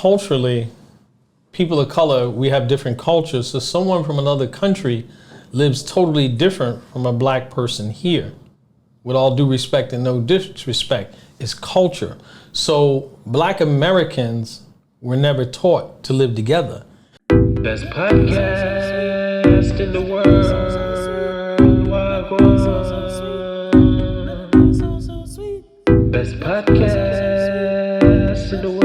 culturally, people of color, we have different cultures. So someone from another country lives totally different from a black person here. With all due respect and no disrespect, it's culture. So black Americans were never taught to live together. Best podcast in the world. Best podcast in the world.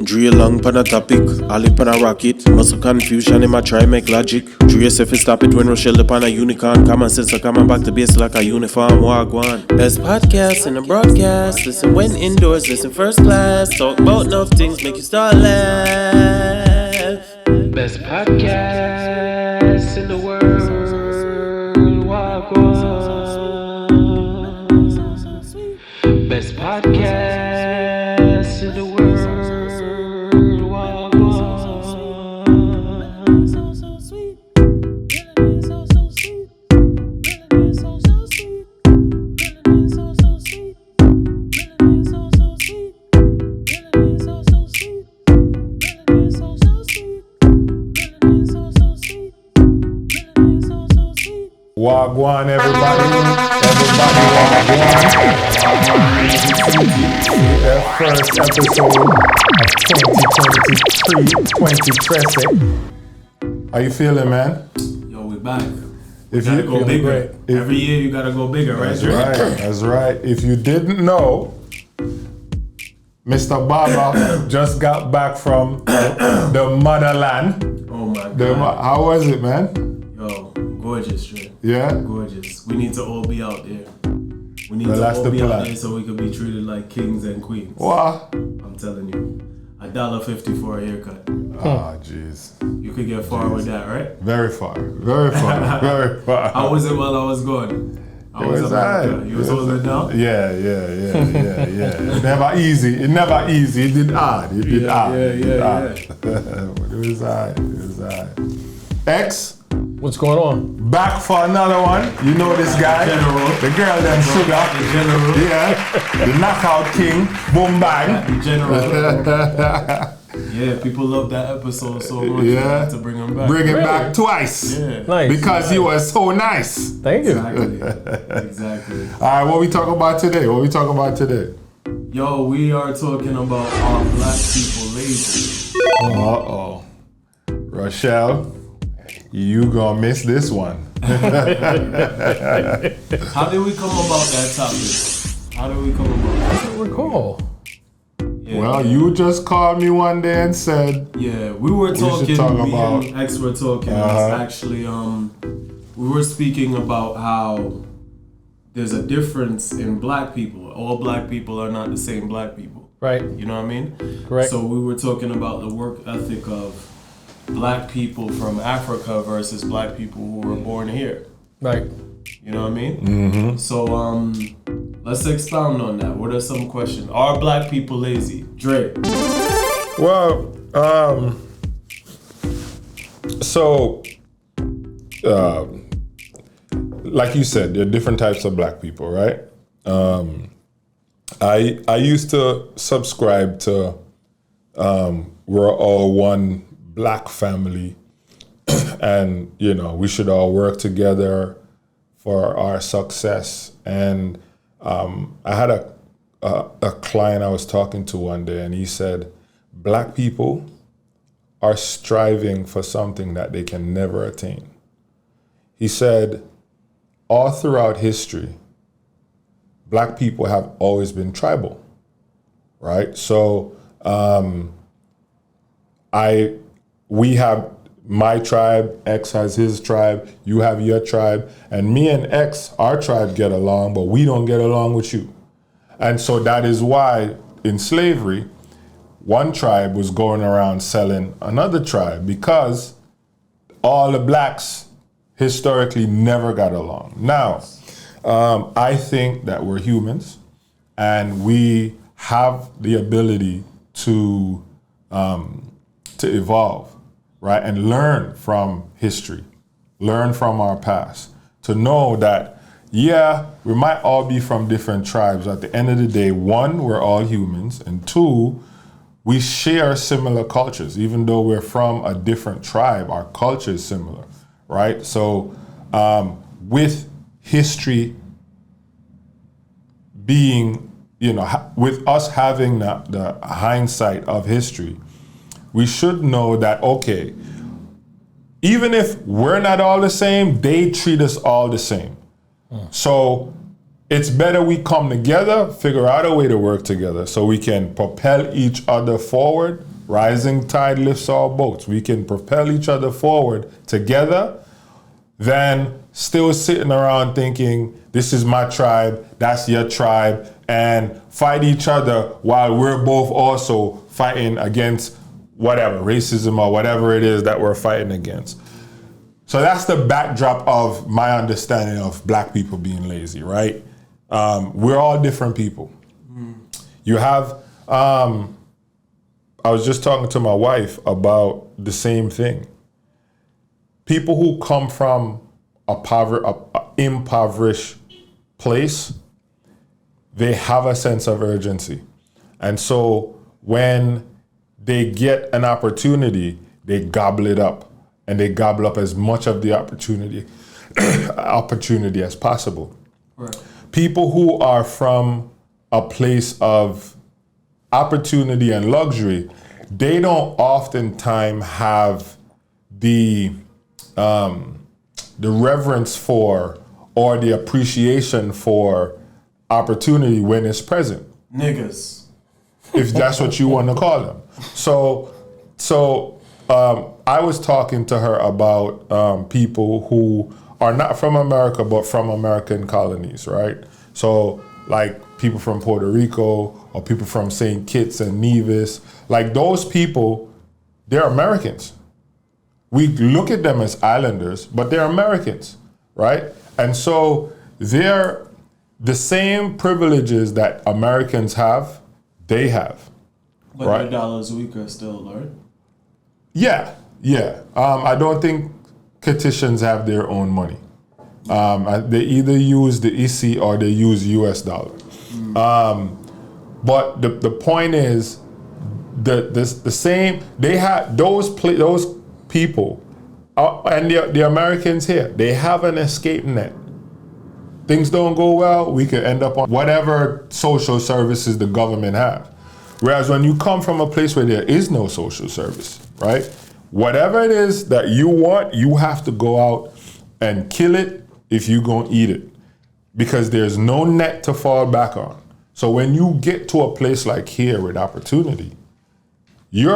Dre along pan a topic, all up on a rocket. Muscle confusion, him a try make logic. Dre yourself stop it when Rochelle upon a unicorn. Common sense, coming back to base like a uniform. Gwan. Best podcast in the broadcast. Listen when indoors, listen first class. Talk about enough things, make you start laugh. Best podcast in the world. Best podcast in the world. Wagwan, everybody, the first episode of 2023. How you feeling, man? Yo, we back. If You gotta go bigger. If, Every year you gotta go bigger, right? That's right. That's right. If you didn't know, Mr. Baba just got back from the motherland. Oh my God. How was it, man? Yo, gorgeous, Dre. Yeah? Gorgeous. We need to all be out there. We need Well, to that's all the be out plan. there so we can be treated like kings and queens. What? I'm telling you. $1.50 for a haircut. Oh, jeez. You could get far with that, right? Very far. Very far. Very far. How was it while I was gone? I was America. You was holding it down? Yeah. It never easy. It did hard. It did hard. Yeah. But it was hard. X, What's going on? back for another one. You know this guy. General. The girl them sugar. The general. Yeah. The knockout king. Boom bang. The general. Yeah, people love that episode so much. Yeah. We had to bring him back. Bring him back twice. Yeah. Nice. Because he was so nice. Thank you. Exactly. All right, what we talking about today? Yo, we are talking about our black people lazy. Uh-oh. Rochelle, you gonna miss this one. How did we come about that topic? How did we come about that? I don't recall. Yeah. Well, you just called me one day and said, Yeah, we were should talking, talk me about- and X were talking. Actually, we were speaking about how there's a difference in black people. All black people are not the same black people. Right. You know what I mean? Correct. So we were talking about the work ethic of black people from Africa versus black people who were born here. Right. You know what I mean? Mm-hmm. So let's expound on that. What are some questions? Are black people lazy? Dre. well, like you said, there are different types of black people, right? I used to subscribe to we're all one black family and, you know, we should all work together for our success. And I had a client I was talking to one day, and he said, black people are striving for something that they can never attain. He said, all throughout history, black people have always been tribal, right? So we have my tribe, X has his tribe, you have your tribe, and me and X, our tribe get along, but we don't get along with you. And so that is why in slavery, one tribe was going around selling another tribe because all the blacks historically never got along. Now, I think that we're humans and we have the ability to evolve, right? And learn from history, learn from our past, to know that, yeah, we might all be from different tribes. At the end of the day, one, we're all humans, and two, we share similar cultures. Even though we're from a different tribe, our culture is similar, right? So with history being, with us having the hindsight of history, we should know that, okay, even if we're not all the same, they treat us all the same. So it's better we come together, figure out a way to work together so we can propel each other forward. Rising tide lifts all boats. We can propel each other forward together than still sitting around thinking, this is my tribe, that's your tribe, and fight each other while we're both also fighting against whatever, racism or whatever it is that we're fighting against. So that's the backdrop of my understanding of black people being lazy, right? We're all different people. You have, I was just talking to my wife about the same thing. People who come from a impoverished place, they have a sense of urgency. And so when they get an opportunity, they gobble it up, and they gobble up as much of the opportunity as possible. Right. People who are from a place of opportunity and luxury, they don't oftentimes have the reverence for or the appreciation for opportunity when it's present. Niggas. If that's what you want to call them. So I was talking to her about people who are not from America, but from American colonies, right? So like people from Puerto Rico or people from St. Kitts and Nevis, like those people, they're Americans. We look at them as islanders, but they're Americans, right? And so they're the same privileges that Americans have, they have. But right? their dollars a week are still, right? Yeah. I don't think Kittians have their own money. They either use the EC or they use US dollar. But the point is, the same. They have those people, and the Americans here. They have an escape net. Things don't go well, we could end up on whatever social services the government have. Whereas when you come from a place where there is no social service, right? Whatever it is that you want, you have to go out and kill it if you're gonna eat it, because there's no net to fall back on. So when you get to a place like here with opportunity, you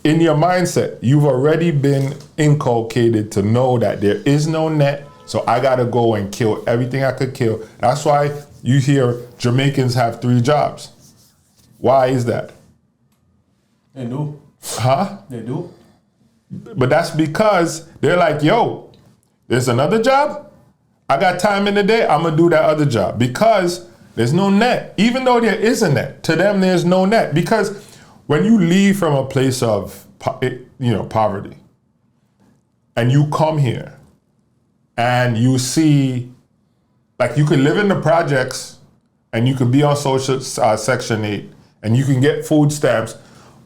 in your mindset, you've already been inculcated to know that there is no net, so I gotta go and kill everything I could kill. That's why you hear Jamaicans have 3 jobs. Why is that? They do. Huh? They do. But that's because they're like, yo, there's another job? I got time in the day, I'm gonna do that other job. Because there's no net. Even though there is a net, to them there's no net. Because when you leave from a place of poverty, and you come here, and you see, like you could live in the projects, and you could be on social Section 8, and you can get food stamps,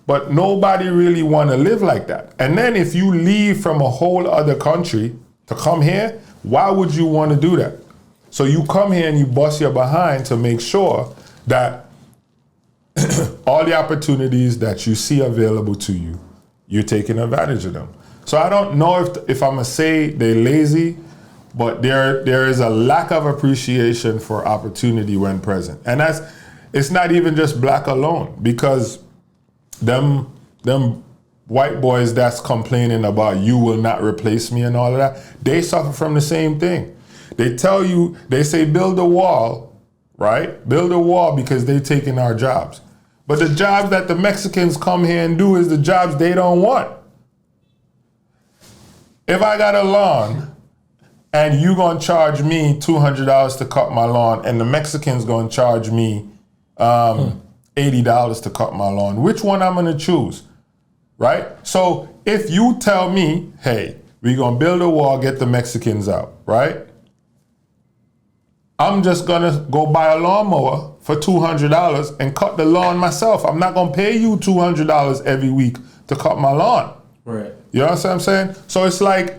but nobody really want to live like that. And then if you leave from a whole other country to come here, why would you want to do that? So you come here and you bust your behind to make sure that all the opportunities that you see available to you, you're taking advantage of them. So I don't know if I'm gonna say they're lazy, but there is a lack of appreciation for opportunity when present. And it's not even just black alone, because them white boys that's complaining about you will not replace me and all of that, they suffer from the same thing. They tell you, they say build a wall, right? Build a wall because they're taking our jobs. But the jobs that the Mexicans come here and do is the jobs they don't want. If I got a lawn and you gonna charge me $200 to cut my lawn and the Mexicans gonna charge me $80 to cut my lawn, which one I'm gonna choose, right? So if you tell me, hey, we're gonna build a wall, get the Mexicans out, right? I'm just gonna go buy a lawnmower for $200 and cut the lawn myself. I'm not gonna pay you $200 every week to cut my lawn. Right. You know what I'm saying? So it's like,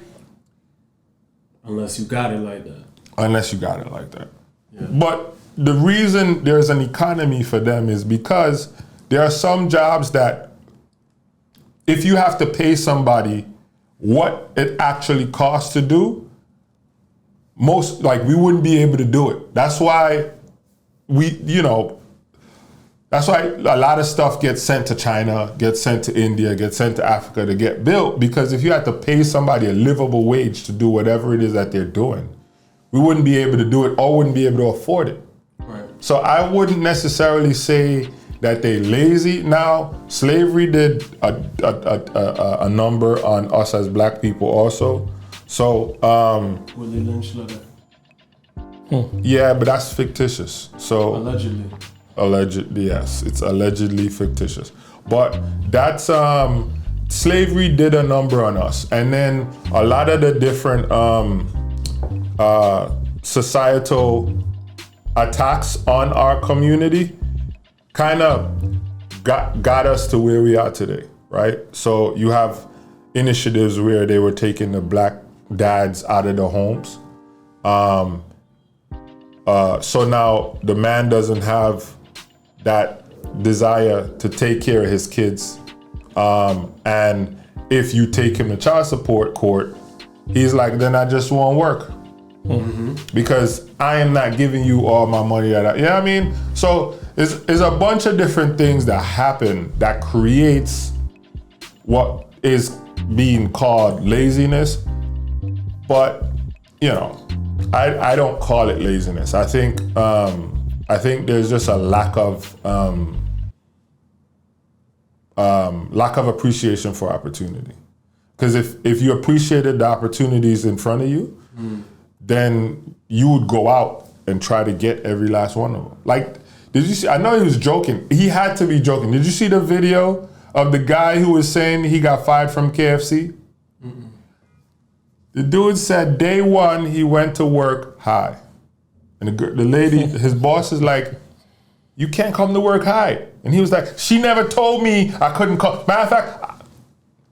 unless you got it like that. unless you got it like that. Yeah. But the reason there's an economy for them is because there are some jobs that if you have to pay somebody what it actually costs to do, most, like, we wouldn't be able to do it. That's why that's why a lot of stuff gets sent to China, gets sent to India, gets sent to Africa to get built, because if you had to pay somebody a livable wage to do whatever it is that they're doing, we wouldn't be able to do it or wouldn't be able to afford it. Right. So I wouldn't necessarily say that they lazy. Now, slavery did a number on us as black people also. So Willie Lynch letter. yeah, but that's fictitious. So Allegedly, yes, it's allegedly fictitious. But that's slavery did a number on us, and then a lot of the different societal attacks on our community kind of got us to where we are today, right? So you have initiatives where they were taking the black dads out of the homes. So now the man doesn't have that desire to take care of his kids. And if you take him to child support court, he's like, then I just won't work. Mm-hmm. Because I am not giving you all my money. You know what I mean? So there's a bunch of different things that happen that creates what is being called laziness. But, you know, I don't call it laziness. I think there's just a lack of appreciation for opportunity. Because if you appreciated the opportunities in front of you, then you would go out and try to get every last one of them. Like, did you see? I know he was joking. He had to be joking. Did you see the video of the guy who was saying he got fired from KFC? Mm-mm. The dude said day one he went to work high. And the lady, his boss is like, you can't come to work high. And he was like, she never told me I couldn't come. Matter of fact,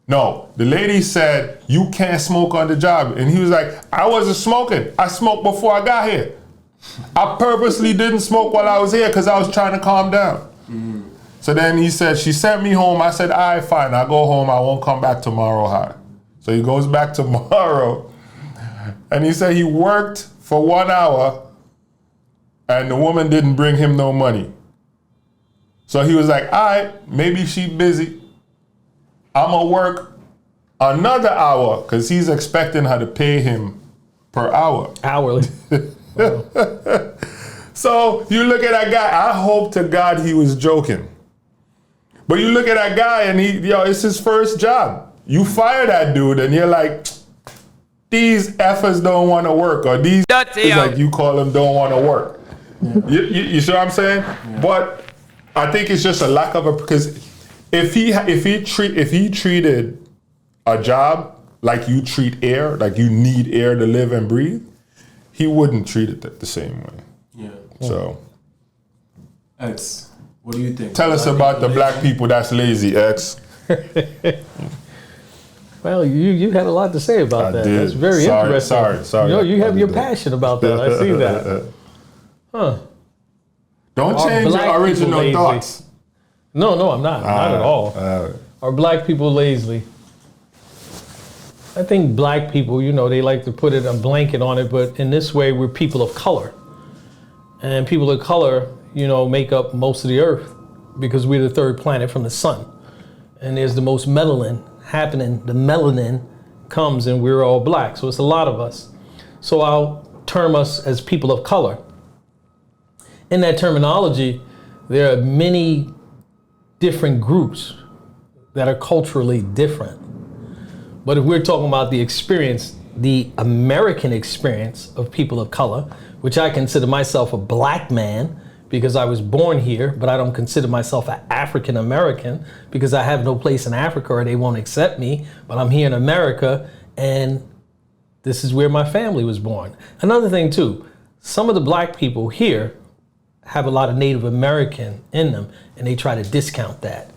no, the lady said, you can't smoke on the job. And he was like, I wasn't smoking. I smoked before I got here. I purposely didn't smoke while I was here because I was trying to calm down. Mm. So then he said, she sent me home. I said, all right, fine, I'll go home. I won't come back tomorrow high. So he goes back tomorrow. And he said he worked for 1 hour and the woman didn't bring him no money. So he was like, all right, maybe she busy. I'm gonna work another hour because he's expecting her to pay him per hour. Hourly. Wow. So you look at that guy, I hope to God he was joking. But you look at that guy and it's his first job. You fire that dude and you're like, these effers don't want to work, or these like you call them don't want to work. Yeah. You see what I'm saying? Yeah. But I think it's just a lack of because if he treated a job like you treat air, like you need air to live and breathe, he wouldn't treat it the same way. Yeah. So, X, what do you think? Tell us about the black people that's lazy, X. Well, you had a lot to say about that. Did. That's very interesting. Sorry. You have your passion about that. I see that. Huh. Don't change your original thoughts. No, I'm not. Not at all. Are black people lazy? I think black people, they like to put a blanket on it, but in this way, we're people of color. And people of color, make up most of the earth because we're the third planet from the sun. And there's the most melanin happening. The melanin comes and we're all black. So it's a lot of us. So I'll term us as people of color. In that terminology, there are many different groups that are culturally different. But if we're talking about the experience, the American experience of people of color, which I consider myself a black man because I was born here, but I don't consider myself an African American because I have no place in Africa or they won't accept me, but I'm here in America and this is where my family was born. Another thing too, some of the black people here have a lot of Native American in them, and they try to discount that.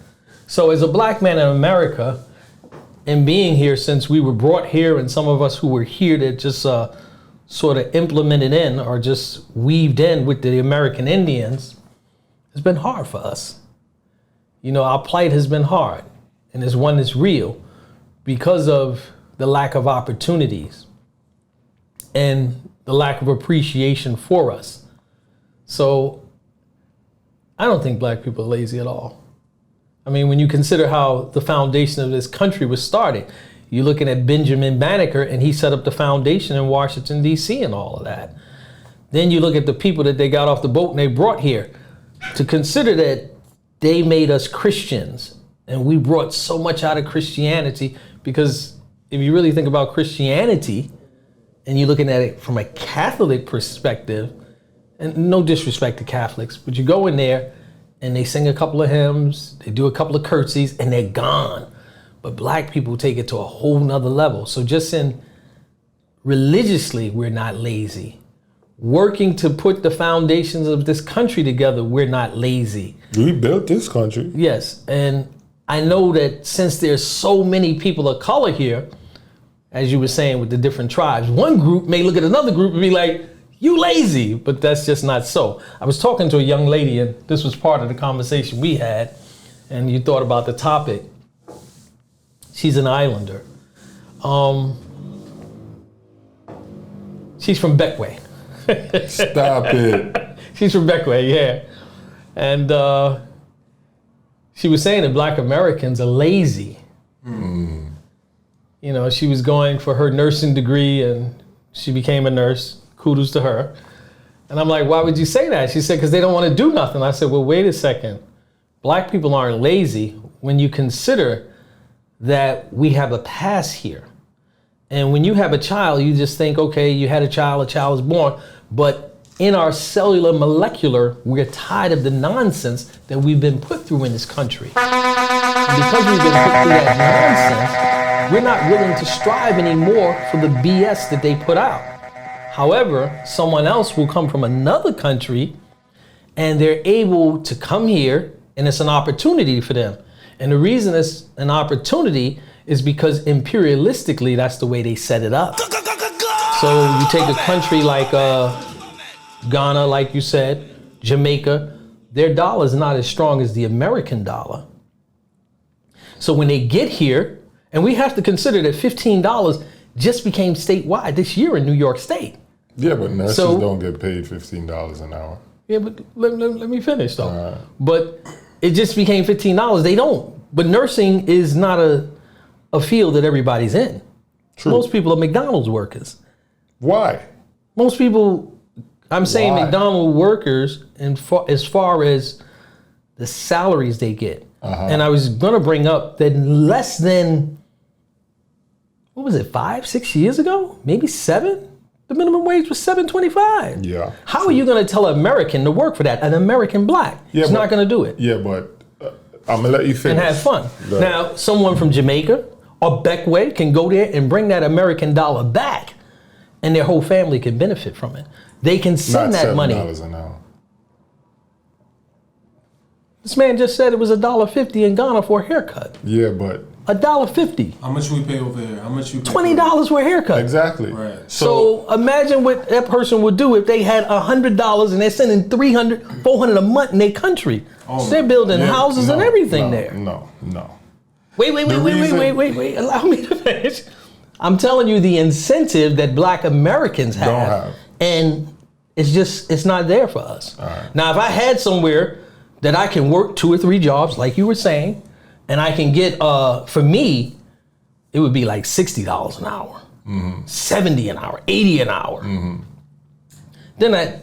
So as a black man in America, and being here since we were brought here, and some of us who were here that just sort of implemented in or just weaved in with the American Indians, it's been hard for us. You know, our plight has been hard, and it's one that's real because of the lack of opportunities and the lack of appreciation for us. So I don't think black people are lazy at all. I mean, when you consider how the foundation of this country was started, you're looking at Benjamin Banneker, and he set up the foundation in Washington, D.C. and all of that. Then you look at the people that they got off the boat and they brought here. To consider that they made us Christians, and we brought so much out of Christianity, because if you really think about Christianity, and you're looking at it from a Catholic perspective, and no disrespect to Catholics, but you go in there and they sing a couple of hymns, they do a couple of curtsies, and they're gone. But black people take it to a whole nother level. So just in religiously, we're not lazy. Working to put the foundations of this country together, we're not lazy. We built this country. Yes, and I know that since there's so many people of color here, as you were saying with the different tribes, one group may look at another group and be like, you lazy, but that's just not so. I was talking to a young lady, and this was part of the conversation we had, and you thought about the topic. She's an islander. She's from Beckway. Stop it. She's from Beckway, yeah. And she was saying that black Americans are lazy. Mm. You know, she was going for her nursing degree, and she became a nurse. Kudos to her. And I'm like, why would you say that? She said, because they don't want to do nothing. I said, well, wait a second. Black people aren't lazy when you consider that we have a past here. And when you have a child, you just think, okay, you had a child was born. But in our cellular molecular, we're tired of the nonsense that we've been put through in this country. And because we've been put through that nonsense, we're not willing to strive anymore for the BS that they put out. However, someone else will come from another country and they're able to come here, and it's an opportunity for them. And the reason it's an opportunity is because imperialistically, that's the way they set it up. So you take a country like Ghana, like you said, Jamaica, their dollar is not as strong as the American dollar. So when they get here, and we have to consider that $15 just became statewide this year in New York State. Yeah, but nurses don't get paid $15 an hour. Yeah, but let me finish though. Right. But it just became $15. They don't. But nursing is not a field that everybody's in. True. Most people are McDonald's workers. Why? Most people, I'm saying McDonald's workers, as far as the salaries they get. Uh-huh. And I was going to bring up that less than, what was it, 5-6 years ago? Maybe 7? The minimum wage was $7.25. Yeah. How are you going to tell an American to work for that? An American black. Yeah, He's not going to do it. Yeah, but I'm going to let you finish. And have fun. Now, someone from Jamaica or Beckway can go there and bring that American dollar back, and their whole family can benefit from it. They can send that money. $7 an hour. This man just said it was $1.50 in Ghana for a haircut. Yeah, but $1.50. How much we pay over here? How much you pay? $20 for a haircut. Exactly. Right. So imagine what that person would do if they had $100 and they're sending $300, $400 a month in their country. Oh, so they're building houses and everything there. No. Wait. Allow me to finish. I'm telling you the incentive that black Americans have. And it's not there for us. Right. Now, if I had somewhere that I can work 2 or 3 jobs, like you were saying, and I can get, for me, it would be like $60 an hour, mm-hmm. $70 an hour, $80 an hour. Mm-hmm. Then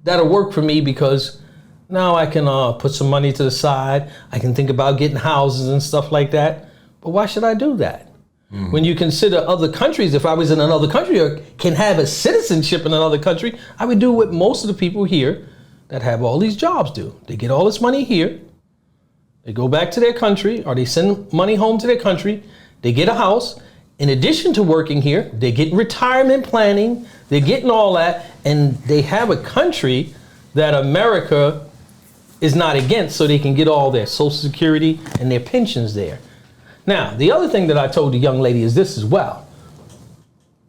that'll work for me because now I can put some money to the side. I can think about getting houses and stuff like that. But why should I do that? Mm-hmm. When you consider other countries, if I was in another country or can have a citizenship in another country, I would do what most of the people here that have all these jobs do. They get all this money here. They go back to their country, or they send money home to their country. They get a house. In addition to working here, they get retirement planning. They're getting all that. And they have a country that America is not against, so they can get all their Social Security and their pensions there. Now, the other thing that I told the young lady is this as well.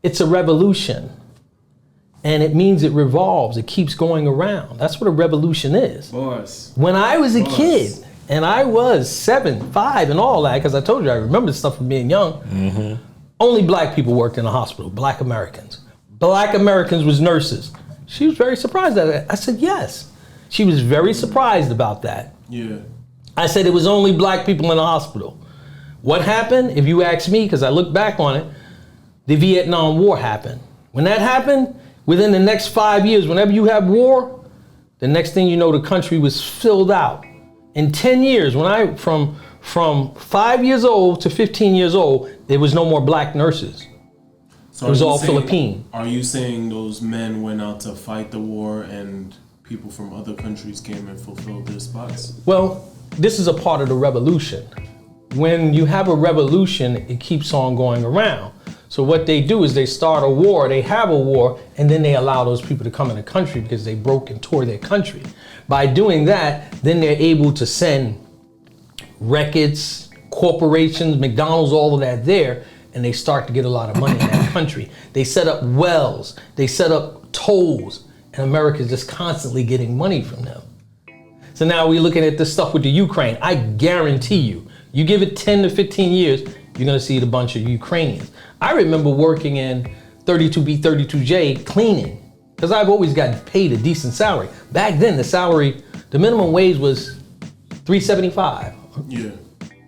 It's a revolution. And it means it revolves. It keeps going around. That's what a revolution is. Boys. When I was a kid, and I was 7, 5, and all that, because I told you I remember this stuff from being young, only black people worked in the hospital, black Americans. Black Americans was nurses. She was very surprised at it. I said, yes. She was very surprised about that. Yeah. I said it was only black people in the hospital. What happened, if you ask me, because I look back on it, the Vietnam War happened. When that happened, within the next 5 years, whenever you have war, the next thing you know, the country was filled out. In 10 years, when I, from 5 years old to 15 years old, there was no more black nurses. So it was all Philippine. Are you saying those men went out to fight the war and people from other countries came and fulfilled their spots? Well, this is a part of the revolution. When you have a revolution, it keeps on going around. So what they do is they start a war, they have a war, and then they allow those people to come in the country because they broke and tore their country. By doing that, then they're able to send records, corporations, McDonald's, all of that there, and they start to get a lot of money in that country. They set up wells, they set up tolls, and America's just constantly getting money from them. So now we're looking at this stuff with the Ukraine. I guarantee you, you give it 10 to 15 years, you're gonna see a bunch of Ukrainians. I remember working in 32B, 32J cleaning, because I've always gotten paid a decent salary. Back then, the minimum wage was $3.75. Yeah.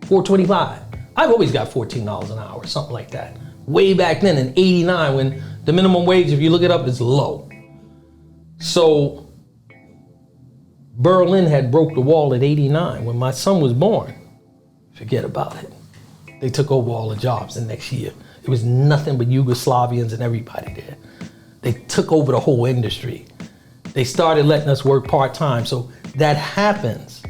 $4.25. I've always got $14 an hour, something like that. Way back then in '89, when the minimum wage, if you look it up, is low. So Berlin had broke the wall at '89. When my son was born, forget about it. They took over all the jobs the next year. It was nothing but Yugoslavians and everybody there. They took over the whole industry. They started letting us work part-time. So that happens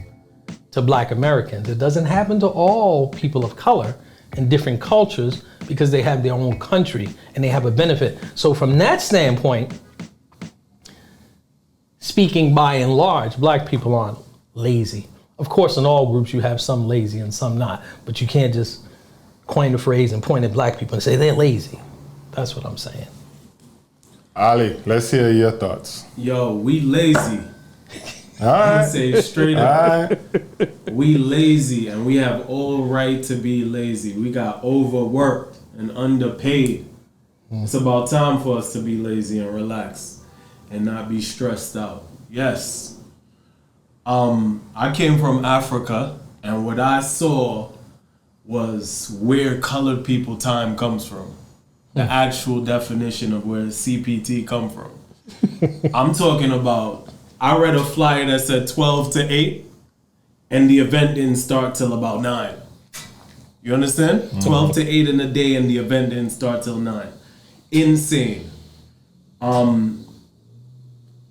to black Americans. It doesn't happen to all people of color in different cultures because they have their own country and they have a benefit. So from that standpoint, speaking by and large, black people aren't lazy. Of course, in all groups, you have some lazy and some not, but you can't just coin the phrase and point at black people and say they're lazy. That's what I'm saying. Ali, let's hear your thoughts. Yo, we lazy. All right. Say it straight up. All right. We lazy and we have all right to be lazy. We got overworked and underpaid. It's about time for us to be lazy and relax and not be stressed out. Yes. I came from Africa and what I saw was where colored people time comes from. The actual definition of where CPT come from. I'm talking about, I read a flyer that said 12 to 8 and the event didn't start till about 9. You understand? 12 to 8 in the day and the event didn't start till 9. Insane.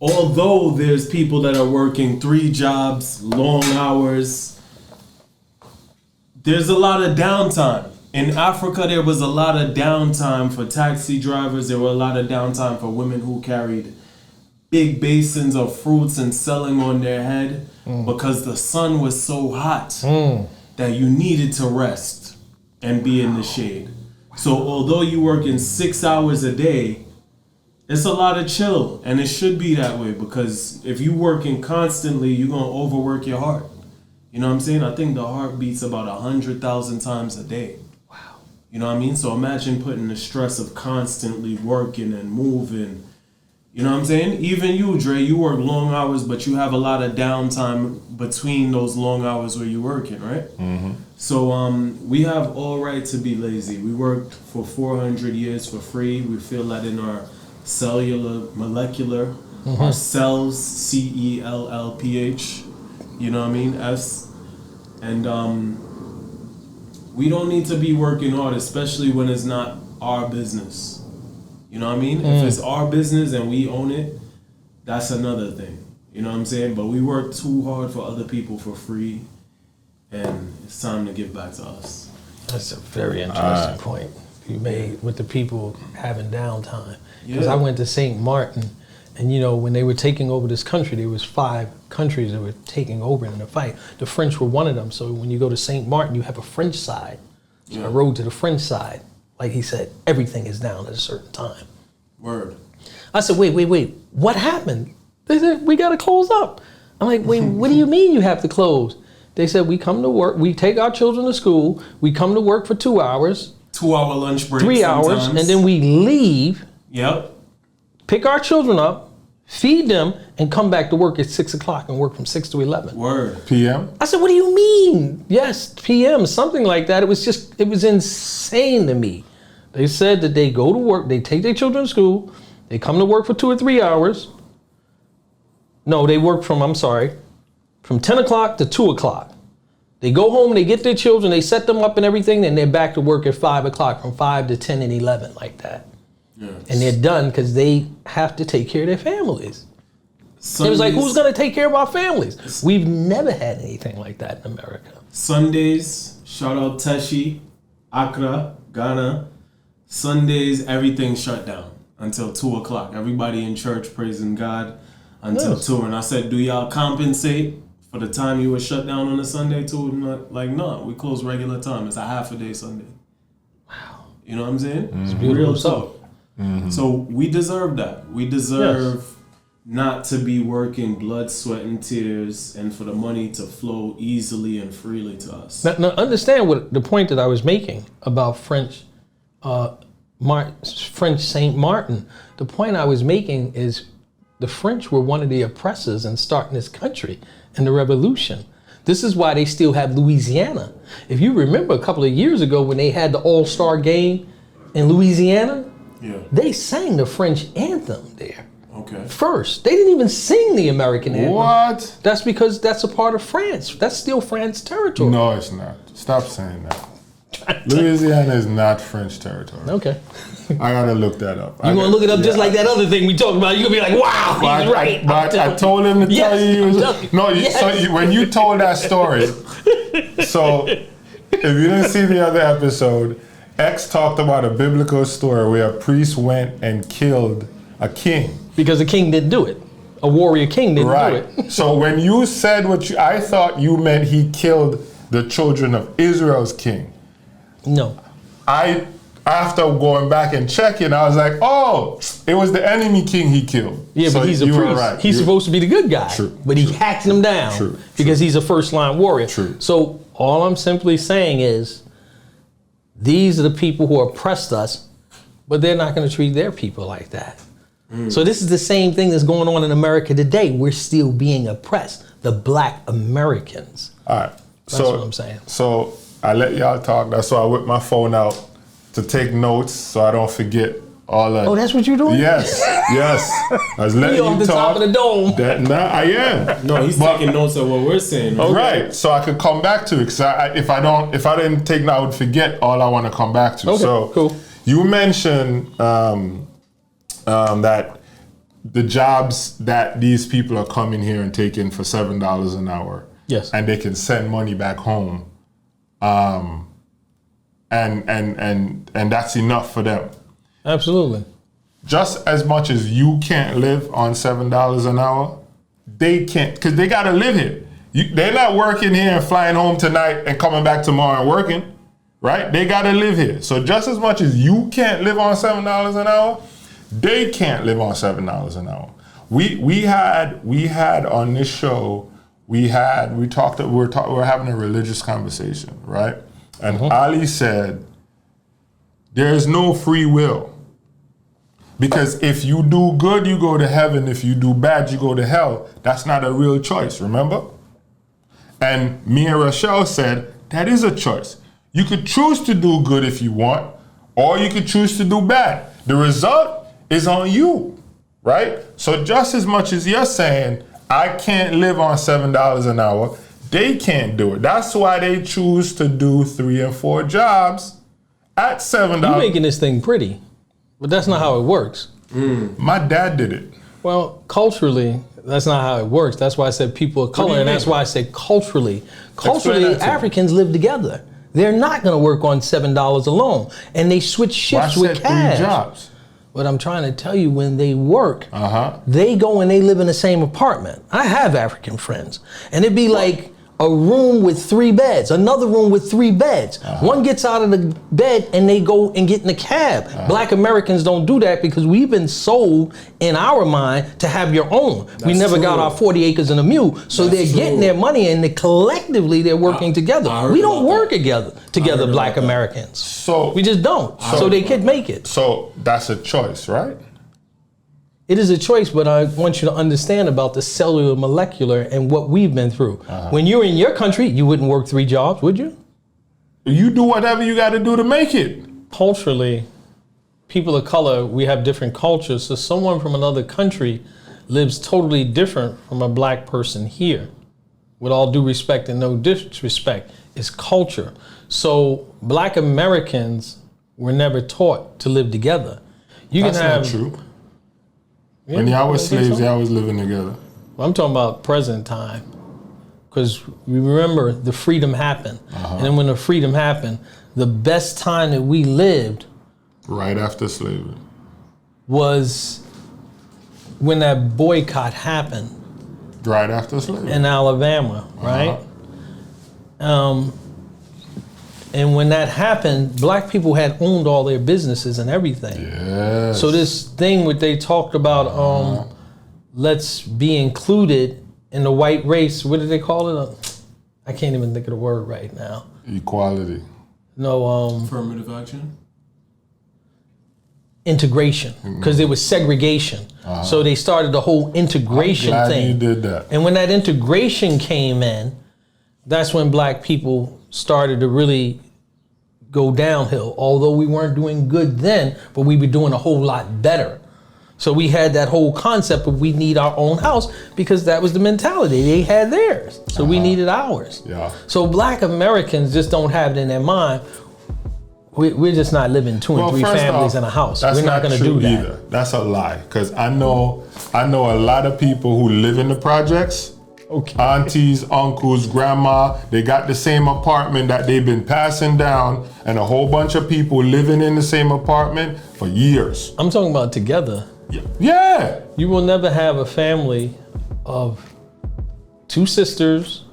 Although there's people that are working 3 jobs, long hours, there's a lot of downtime. In Africa, there was a lot of downtime for taxi drivers. There were a lot of downtime for women who carried big basins of fruits and selling on their head because the sun was so hot that you needed to rest and be in the shade. So although you work in 6 hours a day, it's a lot of chill, and it should be that way because if you working constantly, you're gonna overwork your heart. You know what I'm saying? I think the heart beats about 100,000 times a day. Wow. You know what I mean? So imagine putting the stress of constantly working and moving. You know what I'm saying? Even you, Dre, you work long hours, but you have a lot of downtime between those long hours where you're working, right? Mm-hmm. So we have all right to be lazy. We worked for 400 years for free. We feel that in our cellular, molecular, our cells, CELLPH, you know what I mean, S. And we don't need to be working hard, especially when it's not our business. You know what I mean? If it's our business and we own it, that's another thing. You know what I'm saying? But we work too hard for other people for free, and it's time to give back to us. That's a very interesting point you made with the people having downtime. Because I went to St. Martin, And when they were taking over this country, there was 5 countries that were taking over in the fight. The French were one of them. So when you go to St. Martin, you have a French side. So I rode to the French side. Like he said, everything is down at a certain time. Word. I said, wait, what happened? They said, we got to close up. I'm like, wait, what do you mean you have to close? They said, we come to work, we take our children to school, we come to work for 2 hours. 2-hour lunch break 3 hours, sometimes. and then we leave, Yep. pick our children up, feed them, and come back to work at 6 o'clock and work from 6 to 11. Word. PM? I said, what do you mean? Yes, PM, something like that. It was insane to me. They said that they go to work, they take their children to school, they come to work for 2 or 3 hours. No, they work from 10 o'clock to 2 o'clock. They go home, they get their children, they set them up and everything, then they're back to work at 5 o'clock, from 5 to 10 and 11, like that. Yes. And they're done because they have to take care of their families. Sundays, it was like, who's going to take care of our families? We've never had anything like that in America. Sundays, shout out Teshi, Accra, Ghana. Sundays, everything shut down until 2 o'clock. Everybody in church praising God until 2. And I said, do y'all compensate for the time you were shut down on a Sunday too? Like, no, we close regular time. It's a half a day Sunday. Wow. You know what I'm saying? It's real talk. Mm-hmm. So we deserve that. We deserve not to be working blood, sweat, and tears, and for the money to flow easily and freely to us. Now understand what the point that I was making about French Saint Martin. The point I was making is the French were one of the oppressors in starting this country in the Revolution. This is why they still have Louisiana. If you remember a couple of years ago when they had the All-Star game in Louisiana, they sang the French anthem there. Okay. First. They didn't even sing the American anthem. What? That's because that's a part of France. That's still France territory. No, it's not. Stop saying that. Louisiana is not French territory. Okay. I gotta look that up. You're gonna look it up just like that other thing we talked about. You're gonna be like, wow, he's right. But I told him to tell you. When you told that story, so if you didn't see the other episode, X talked about a biblical story where a priest went and killed a king. Because the king didn't do it. A warrior king didn't do it. So when you said I thought you meant he killed the children of Israel's king. No. After going back and checking, I was like, oh, it was the enemy king he killed. Yeah, so but he's a priest. Right. He's supposed to be the good guy. True. But he hacked him down because he's a first-line warrior. True. So all I'm simply saying is these are the people who oppressed us, but they're not going to treat their people like that. So this is the same thing that's going on in America today. We're still being oppressed. The Black Americans. All right. That's what I'm saying. So I let y'all talk. That's why I whipped my phone out to take notes so I don't forget all that. Oh, that's what you're doing? Yes. I was letting you off the talk. top of the dome. I am. No, he's taking notes of what we're saying. Okay. Right. So I could come back to it. Because if I didn't take notes, I would forget all I want to come back to. Okay, so cool. You mentioned that the jobs that these people are coming here and taking for $7 an hour. Yes. And they can send money back home. And that's enough for them. Absolutely. Just as much as you can't live on $7 an hour, they can't, because they got to live here. They're not working here and flying home tonight and coming back tomorrow and working, right? They got to live here. So just as much as you can't live on $7 an hour, they can't live on $7 an hour. We had on this show, we were having a religious conversation, right? And Ali said, there's no free will. Because if you do good, you go to heaven. If you do bad, you go to hell. That's not a real choice, remember? And me and Rochelle said, that is a choice. You could choose to do good if you want, or you could choose to do bad. The result is on you, right? So just as much as you're saying, I can't live on $7 an hour, they can't do it. That's why they choose to do 3 and 4 jobs at $7. You're making this thing pretty, but that's not how it works. My dad did it. Well, culturally, that's not how it works. That's why I said people of color, and that's why I said culturally. Culturally, Africans live together. They're not going to work on $7 alone, and they switch shifts with cash. 3 jobs. What I'm trying to tell you, when they work, Uh-huh. they go and they live in the same apartment. I have African friends, and it'd be like a room with 3 beds, another room with 3 beds. One gets out of the bed and they go and get in the cab. Black Americans don't do that because we've been sold in our mind to have your own. We never got true. our 40 acres and a mule. So That's they're getting true. their money and collectively they're working together. heard We don't about work that. together, heard Black about that. Americans. So We just don't. So they can make it. So that's a choice, right? It is a choice, but I want you to understand about the cellular molecular and what we've been through. When you're in your country, you wouldn't work 3 jobs, would you? You do whatever you got to do to make it. Culturally, people of color, we have different cultures. So someone from another country lives totally different from a black person here. With all due respect and no disrespect, it's culture. So Black Americans were never taught to live together. You That's can have. not true. Yeah, When y'all were you think slaves, so? y'all was living together. I'm talking about present time, because we remember the freedom happened, and then when the freedom happened, the best time that we lived Right after slavery. was when that boycott happened Right after slavery. in Alabama, right? And when that happened, black people had owned all their businesses and everything. Yes. So this thing what they talked about, let's be included in the white race. What did they call it? I can't even think of the word right now. Equality. No, Affirmative action. integration, because there was segregation. So they started the whole integration Glad thing. you did that. And when that integration came in, that's when black people started to really go downhill. Although we weren't doing good then, but we were doing a whole lot better. So we had that whole concept of we need our own house because that was the mentality. They had theirs, so we needed ours. Yeah. So black Americans just don't have it in their mind. We're just not living 2 and 3 first families off, in a house. That's We're not going to true do that. either. That's a lie. Because I know a lot of people who live in the projects. Okay. Aunties, uncles, grandma, they got the same apartment that they've been passing down, and a whole bunch of people living in the same apartment for years. I'm talking about together. Yeah. You will never have a family of 2 sisters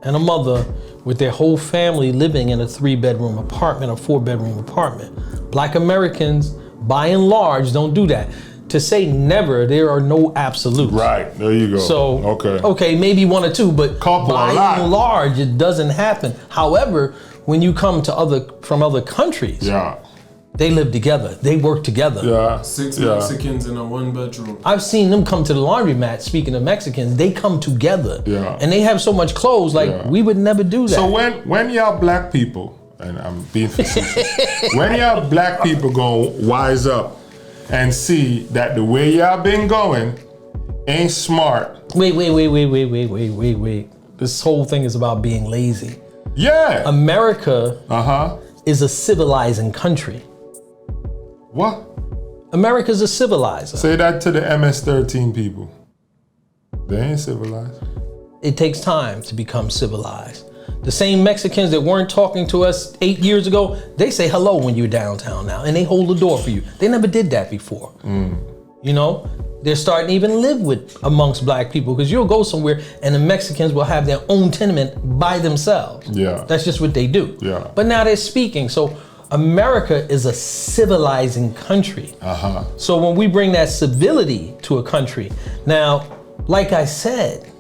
and a mother with their whole family living in a 3-bedroom apartment or 4-bedroom apartment. Black Americans, by and large, don't do that. To say never, there are no absolutes. Right. There you go. So, okay. maybe 1 or 2, but Couple, by a lot. and large, it doesn't happen. However, when you come to from other countries, Yeah. they live together, they work together. Yeah. 6 yeah. Mexicans in a 1-bedroom. I've seen them come to the laundromat. Speaking of Mexicans, they come together, Yeah. and they have so much clothes. Like Yeah. we would never do that. So when y'all black people, and I'm being facetious, when y'all black people gonna wise up and see that the way y'all been going ain't smart? Wait. This whole thing is about being lazy. Yeah. America Uh-huh. is a civilizing country. What? America's a civilizer. Say that to the MS-13 people. They ain't civilized. It takes time to become civilized. The same Mexicans that weren't talking to us 8 years ago, they say hello when you're downtown now, and they hold the door for you. They never did that before. You know, they're starting to even live with amongst black people, because you'll go somewhere and the Mexicans will have their own tenement by themselves. Yeah. That's just what they do. Yeah. But now they're speaking. So America is a civilizing country. So when we bring that civility to a country, now, like I said,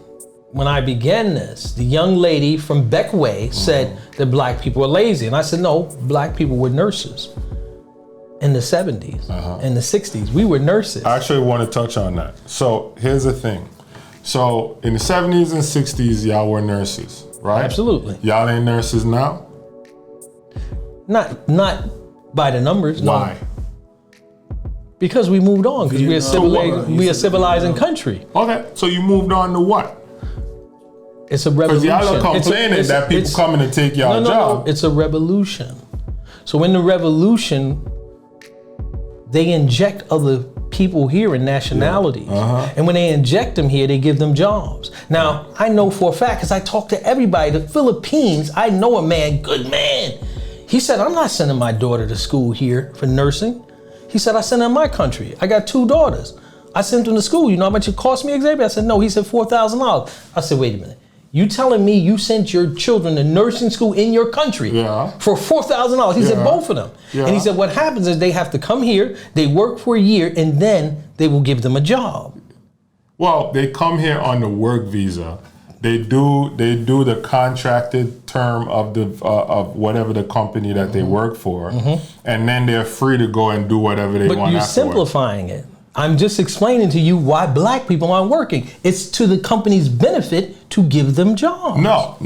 when I began this, the young lady from Beckway said that black people were lazy. And I said, no, black people were nurses in the 70s, in the 60s. We were nurses. I actually want to touch on that. So here's the thing. So in the 70s and 60s, y'all were nurses, right? Absolutely. Y'all ain't nurses now? Not by the numbers, no. Why? Because we moved on, because Vietnam. we are a civilizing country. Okay, so you moved on to what? It's a Because revolution. y'all are complaining that people coming to take y'all job. No, it's a revolution. So in the revolution, they inject other people here in nationalities. And when they inject them here, they give them jobs. Now, I know for a fact, because I talk to everybody, the Philippines, I know a man, good man. He said, I'm not sending my daughter to school here for nursing. He He said, I sent them in my country. I got 2 daughters. I sent them to school. You know how much it cost me, Xavier? I said, no. He said, $4,000. I said, wait a minute. You telling me you sent your children to nursing school in your country for $4,000? He said, both of them. And he said, what happens is they have to come here, they work for a year, and then they will give them a job. Well, they come here on the work visa. They do the contracted term of the of whatever the company that they work for, and then they're free to go and do whatever they want. But you're simplifying it. I'm just explaining to you why black people aren't working. It's to the company's benefit to give them jobs. No.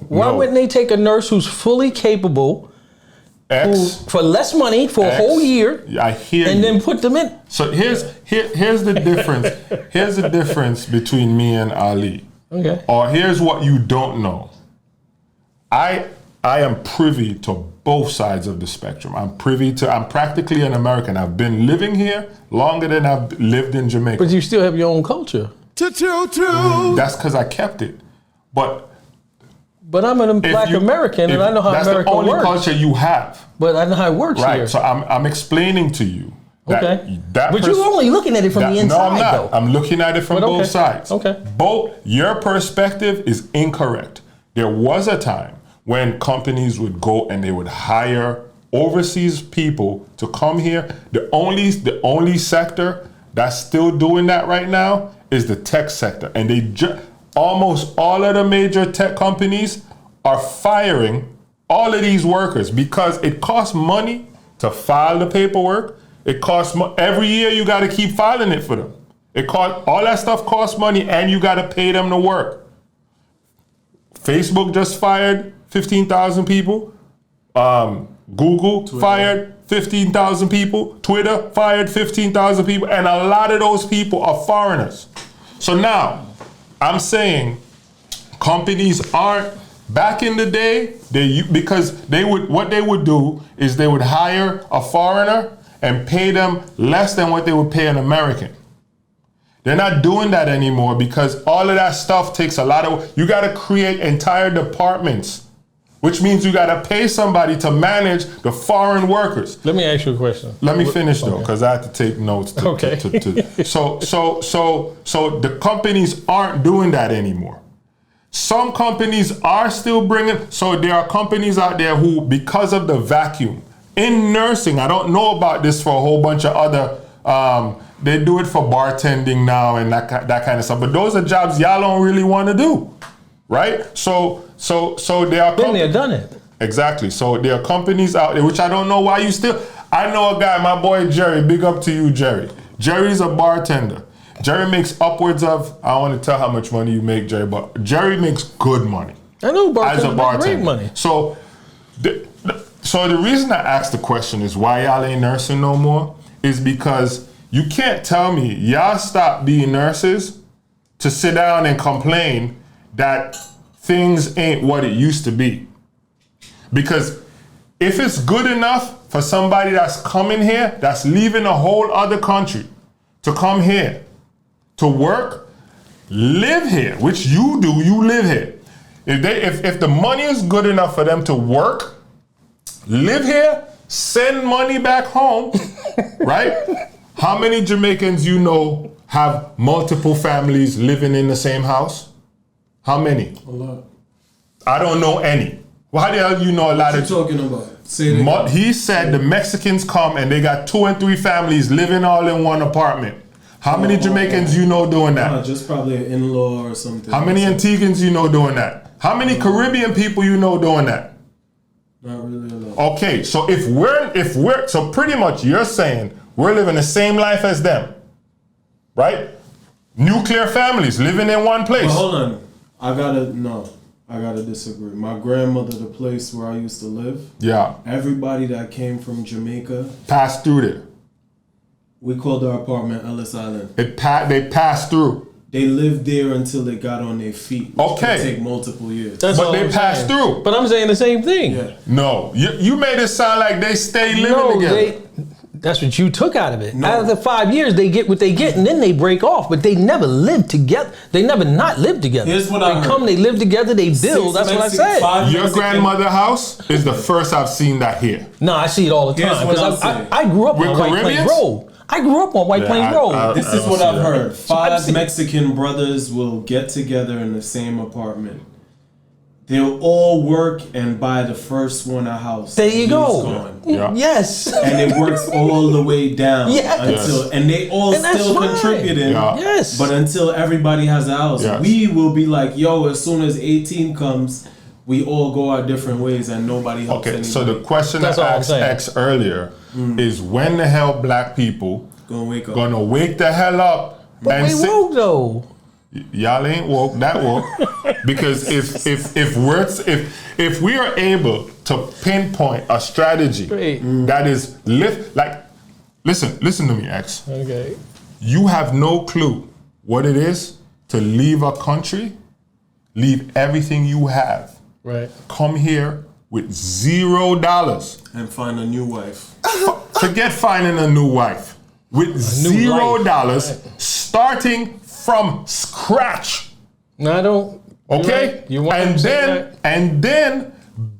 Why wouldn't they take a nurse who's fully capable for less money for a whole year? I hear and you. then put them in. So here's the difference. Here's the difference between me and Ali. Okay. Or here's what you don't know. I am privy to both sides of the spectrum. I'm practically an American. I've been living here longer than I've lived in Jamaica. But you still have your own culture. That's because I kept it. But I'm a black American, and I know how America works. That's the only culture you have. But I know how it works here. Right, so I'm explaining to you. But you're only looking at it from the inside, no, I'm not. though. I'm looking at it from both sides. Okay. Your perspective is incorrect. There was a time when companies would go and they would hire overseas people to come here. The only sector that's still doing that right now is the tech sector. And almost all of the major tech companies are firing all of these workers because it costs money to file the paperwork. It costs every year you got to keep filing it for them. All that stuff costs money, and you got to pay them to work. Facebook just fired 15,000 people. Google fired 15,000 people. Twitter fired 15,000 people, and a lot of those people are foreigners. So now, I'm saying companies aren't. Back in the day, what they would do is they would hire a foreigner and pay them less than what they would pay an American. They're not doing that anymore because all of that stuff takes a lot of. You got to create entire departments, which means you got to pay somebody to manage the foreign workers. Let me ask you a question. Let me finish though, because I have to take notes. So the companies aren't doing that anymore. Some companies are still bringing. So there are companies out there who, because of the vacuum in nursing, I don't know about this for a whole bunch of other. They do it for bartending now and that kind of stuff. But those are jobs y'all don't really want to do, right? So there are. Been there, done it. Exactly. So there are companies out there, which I don't know why you still. I know a guy, my boy Jerry. Big up to you, Jerry. Jerry's a bartender. Jerry makes upwards of. I don't want to tell how much money you make, Jerry, but Jerry makes good money. I know bartenders as a bartender. Great money. So the reason I asked the question is why y'all ain't nursing no more is because you can't tell me y'all stop being nurses to sit down and complain that things ain't what it used to be. Because if it's good enough for somebody that's coming here, that's leaving a whole other country to come here, to work, live here, which you do, you live here. If the money is good enough for them to work, live here, send money back home, right? How many Jamaicans you know have multiple families living in the same house? How many? A lot. I don't know any. Why the hell you know a lot of... What you talking about? Say it again. He said the Mexicans come and they got 2 and 3 families living all in one apartment. How many Jamaicans you know doing that? Just probably an in-law or something. How many Antiguans you know doing that? How many Caribbean people you know doing that? Not really a lot. Okay, so if we're so pretty much you're saying we're living the same life as them, right? Nuclear families living in one place. But hold on, I gotta disagree. My grandmother, the place where I used to live, everybody that came from Jamaica passed through there. We called our apartment Ellis Island. They passed through. They lived there until they got on their feet. Which could take multiple years. But they passed through. But I'm saying the same thing. Yeah. No, you made it sound like they stay living together. That's what you took out of it. Out of the 5 years, they get what they get, and then they break off. But they never live together. They never not live together. Here's what they I heard. come, they live together, they build. That's what I said. Your grandmother's house is the first I've seen that here. No, I see it all the Here's time. what Because I'll say. I grew up With on White Plains Caribbeans? Road. I grew up on White Plains Road. This is I what see I've that. heard. I've 5 seen- Mexican brothers will get together in the same apartment. They'll all work and buy the first one a house. There you He's go. gone. Yeah. Yes. And it works all the way down Yes. until, and they all And that's still fine. contributing. Yeah. Yes. But until everybody has a house, Yes. we will be like, yo, as soon as 18 comes, we all go our different ways and nobody helps Okay, anybody. so the question That's I all I'm asked saying. X earlier is when the hell black people Gonna wake up. gonna wake the hell up But and we sit- woke though. Y'all ain't woke that woke because if we are able to pinpoint a strategy Great. that is listen to me, X. Okay. You have no clue what it is to leave a country, leave everything you have, Right. come here with $0. And find a new wife. Forget finding a new wife. With $0, life. starting from scratch. No, I don't. Okay? You want and to say then that? and then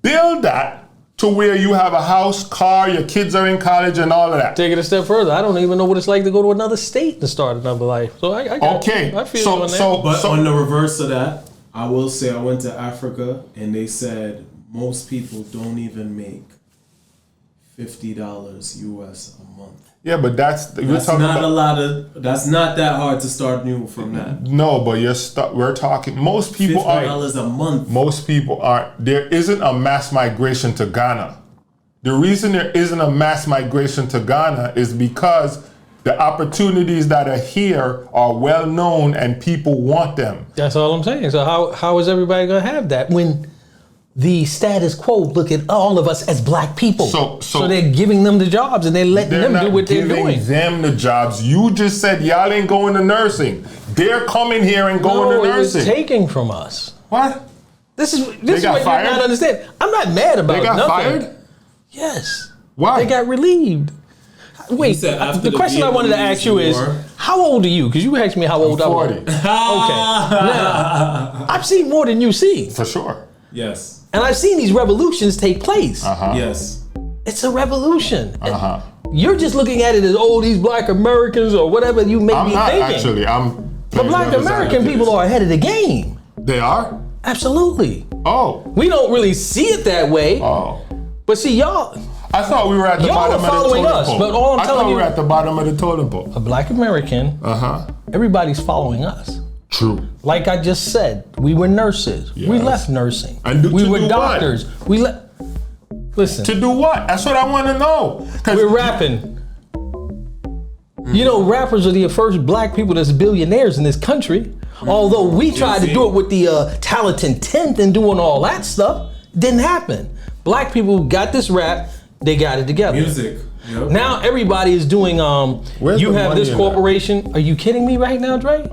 build that to where you have a house, car, your kids are in college and all of that. Take it a step further. I don't even know what it's like to go to another state and start another life. So I got Okay. you. I feel So- you on that. so- But on the reverse of that, I will say I went to Africa and they said most people don't even make $50 US a month. Yeah, but that's you're That's talking not about a lot of. That's not that hard to start new from that. no, but we're talking most people aren't $50 a month. most people aren't. There isn't a mass migration to Ghana. The reason there isn't a mass migration to Ghana is because the opportunities that are here are well known and people want them. That's all I'm saying. So how is everybody gonna have that when the status quo look at all of us as black people? So they're giving them the jobs and they're letting They're them not do what they're giving doing. them the jobs. You just said y'all ain't going to nursing. They're coming here and going No, to it was nursing. taking from us. What? This is They what got you're fired? not understanding. I'm not mad about They got nothing. fired? Yes. Why? They got relieved. Wait, said after the the question I wanted to ask you is, Vietnamese War. how old are you? Because you asked me how old I 40. was. Okay. Now, I've seen more than you see. For sure. Yes. And I've seen these revolutions take place. Uh-huh. Yes. It's a revolution. Uh-huh. You're just looking at it as, oh, these black Americans or whatever you may I'm be not thinking. actually. I'm But black American people are ahead of the game. They are? Absolutely. Oh. We don't really see it that way. Oh. But see, y'all, I thought we were at the Y'all bottom are of the following totem us, pole. but all I'm I telling thought we you- were at the bottom of the totem pole. a black American, Uh-huh. everybody's following us. True. Like I just said, we were nurses. We Yes. left nursing. And we to were do what? doctors. We left. Listen, To do what? That's what I want to know. 'Cause we're rapping. You know, rappers are the first black people that's billionaires in this country. Although we tried to do it with the talented 10th and doing all that stuff, didn't happen. Black people got this rap, they got it together. Music. Yep. Now everybody is doing. Where's You the have money this in corporation. Are you kidding me right now, Dre?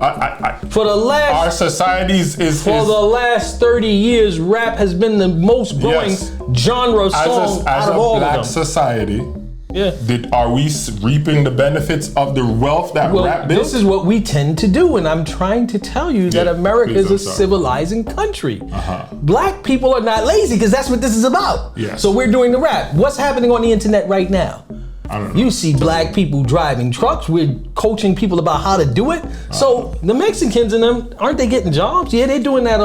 For the our last societies for the last 30 years, rap has been the most growing Yes. genre song as out of a all black of them. society, Yeah. are we reaping the benefits of the wealth that Well, rap built? this is what we tend to do, and I'm trying to tell you that Yeah, America please, is a I'm sorry. civilizing country. Uh-huh. Black people are not lazy because that's what this is about. Yes. So we're doing the rap. What's happening on the internet right now? I don't know. You see black people driving trucks. We're coaching people about how to do it. So the Mexicans and them, aren't they getting jobs? Yeah, they're doing that.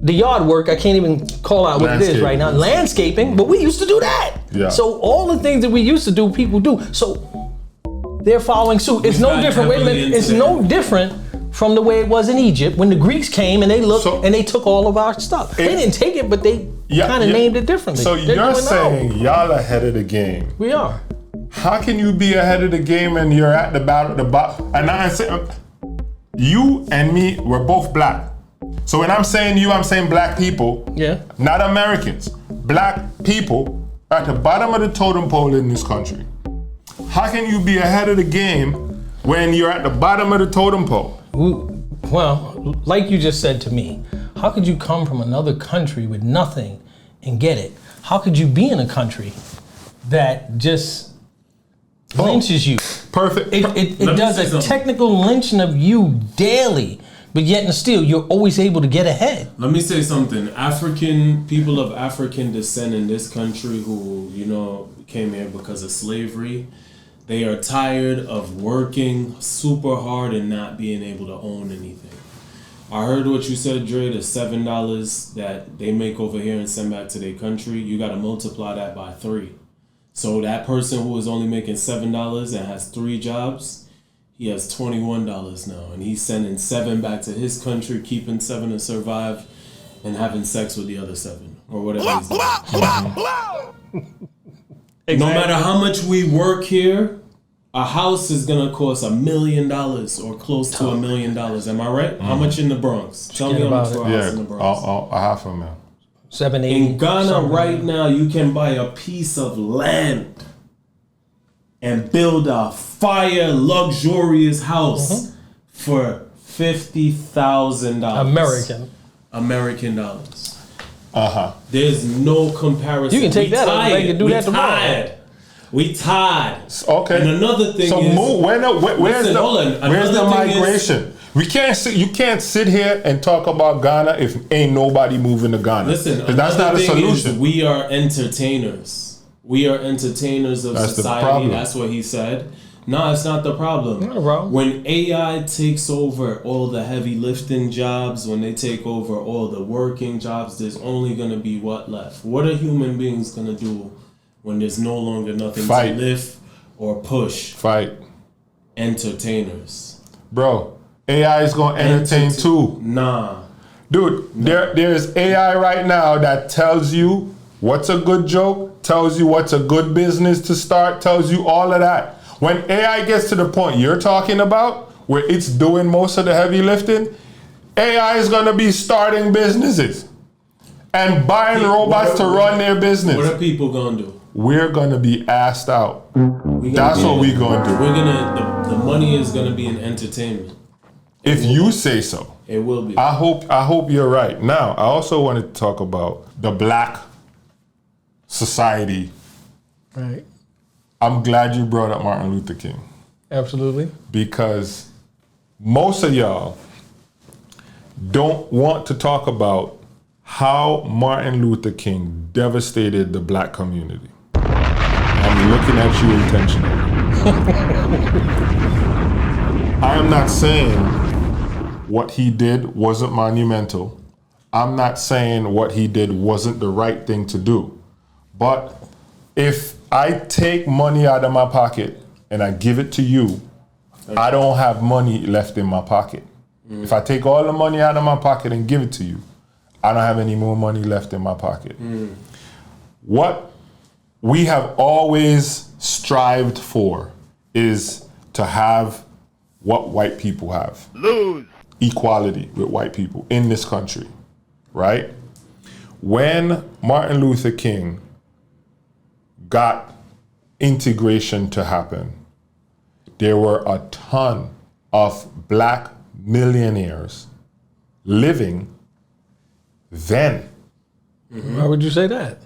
The yard work. I can't even call out what it is right now. Landscaping. But we used to do that. Yeah. So all the things that we used to do, people do. So they're following suit. It's no got different. Wait a heavily minute. It's into no different from the way it was in Egypt when the Greeks came and they looked So- and they took all of our stuff. They didn't take it, but they kind of named it differently. So They're you're doing saying y'all ahead of the game. we are. How can you be ahead of the game and you're at the bottom? And I say, you and me, we're both black. So when I'm saying you, I'm saying black people, Yeah. not Americans. Black people are at the bottom of the totem pole in this country. How can you be ahead of the game when you're at the bottom of the totem pole? Well, like you just said to me, how could you come from another country with nothing and get it? How could you be in a country that just lynches you. Perfect. It Let me does say a something. technical lynching of you daily, but yet and still, you're always able to get ahead. Let me say something. People of African descent in this country who, came here because of slavery, they are tired of working super hard and not being able to own anything. I heard what you said, Dre, the $7 that they make over here and send back to their country, you got to multiply that by 3. So that person who is only making $7 and has 3 jobs, he has $21 now, and he's sending 7 back to his country, keeping 7 to survive, and having sex with the other 7 or whatever he's doing. No matter how much we work here, a house is gonna cost $1 million or close to $1 million. Am I right? How much in the Bronx? Tell me how much for a house in the Bronx. $500,000. 780. In Ghana right now, you can buy a piece of land and build a fire luxurious house for $50,000 American dollars. There's no comparison. You can take that and they can do that tomorrow. We tired. Okay. And another thing so is, where's the migration? You can't sit here and talk about Ghana if ain't nobody moving to Ghana. Listen, that's not a solution. We are entertainers. We are entertainers of That's society. the problem. That's what he said. No, it's not the problem. Not a problem. When AI takes over all the heavy lifting jobs, when they take over all the working jobs, there's only going to be what left? What are human beings going to do when there's no longer nothing Fight. to lift or push? Fight. Entertainers. Bro, AI is going to entertain too. Nah. Dude, there's AI right now that tells you what's a good joke, tells you what's a good business to start, tells you all of that. When AI gets to the point you're talking about, where it's doing most of the heavy lifting, AI is going to be starting businesses and buying robots to run their business. What are people going to do? We're going to be asked out. That's what we're going to do. The money is going to be in entertainment. If you say so. It will be. I hope you're right. Now, I also wanted to talk about the black society. Right. I'm glad you brought up Martin Luther King. Absolutely. Because most of y'all don't want to talk about how Martin Luther King devastated the black community. I'm looking at you intentionally. I am not saying what he did wasn't monumental. I'm not saying what he did wasn't the right thing to do. But if I take money out of my pocket and I give it to you, I don't have money left in my pocket. If I take all the money out of my pocket and give it to you, I don't have any more money left in my pocket. What we have always strived for is to have what white people have. Equality with white people in this country, right? When Martin Luther King got integration to happen, there were a ton of black millionaires living then. Why would you say that?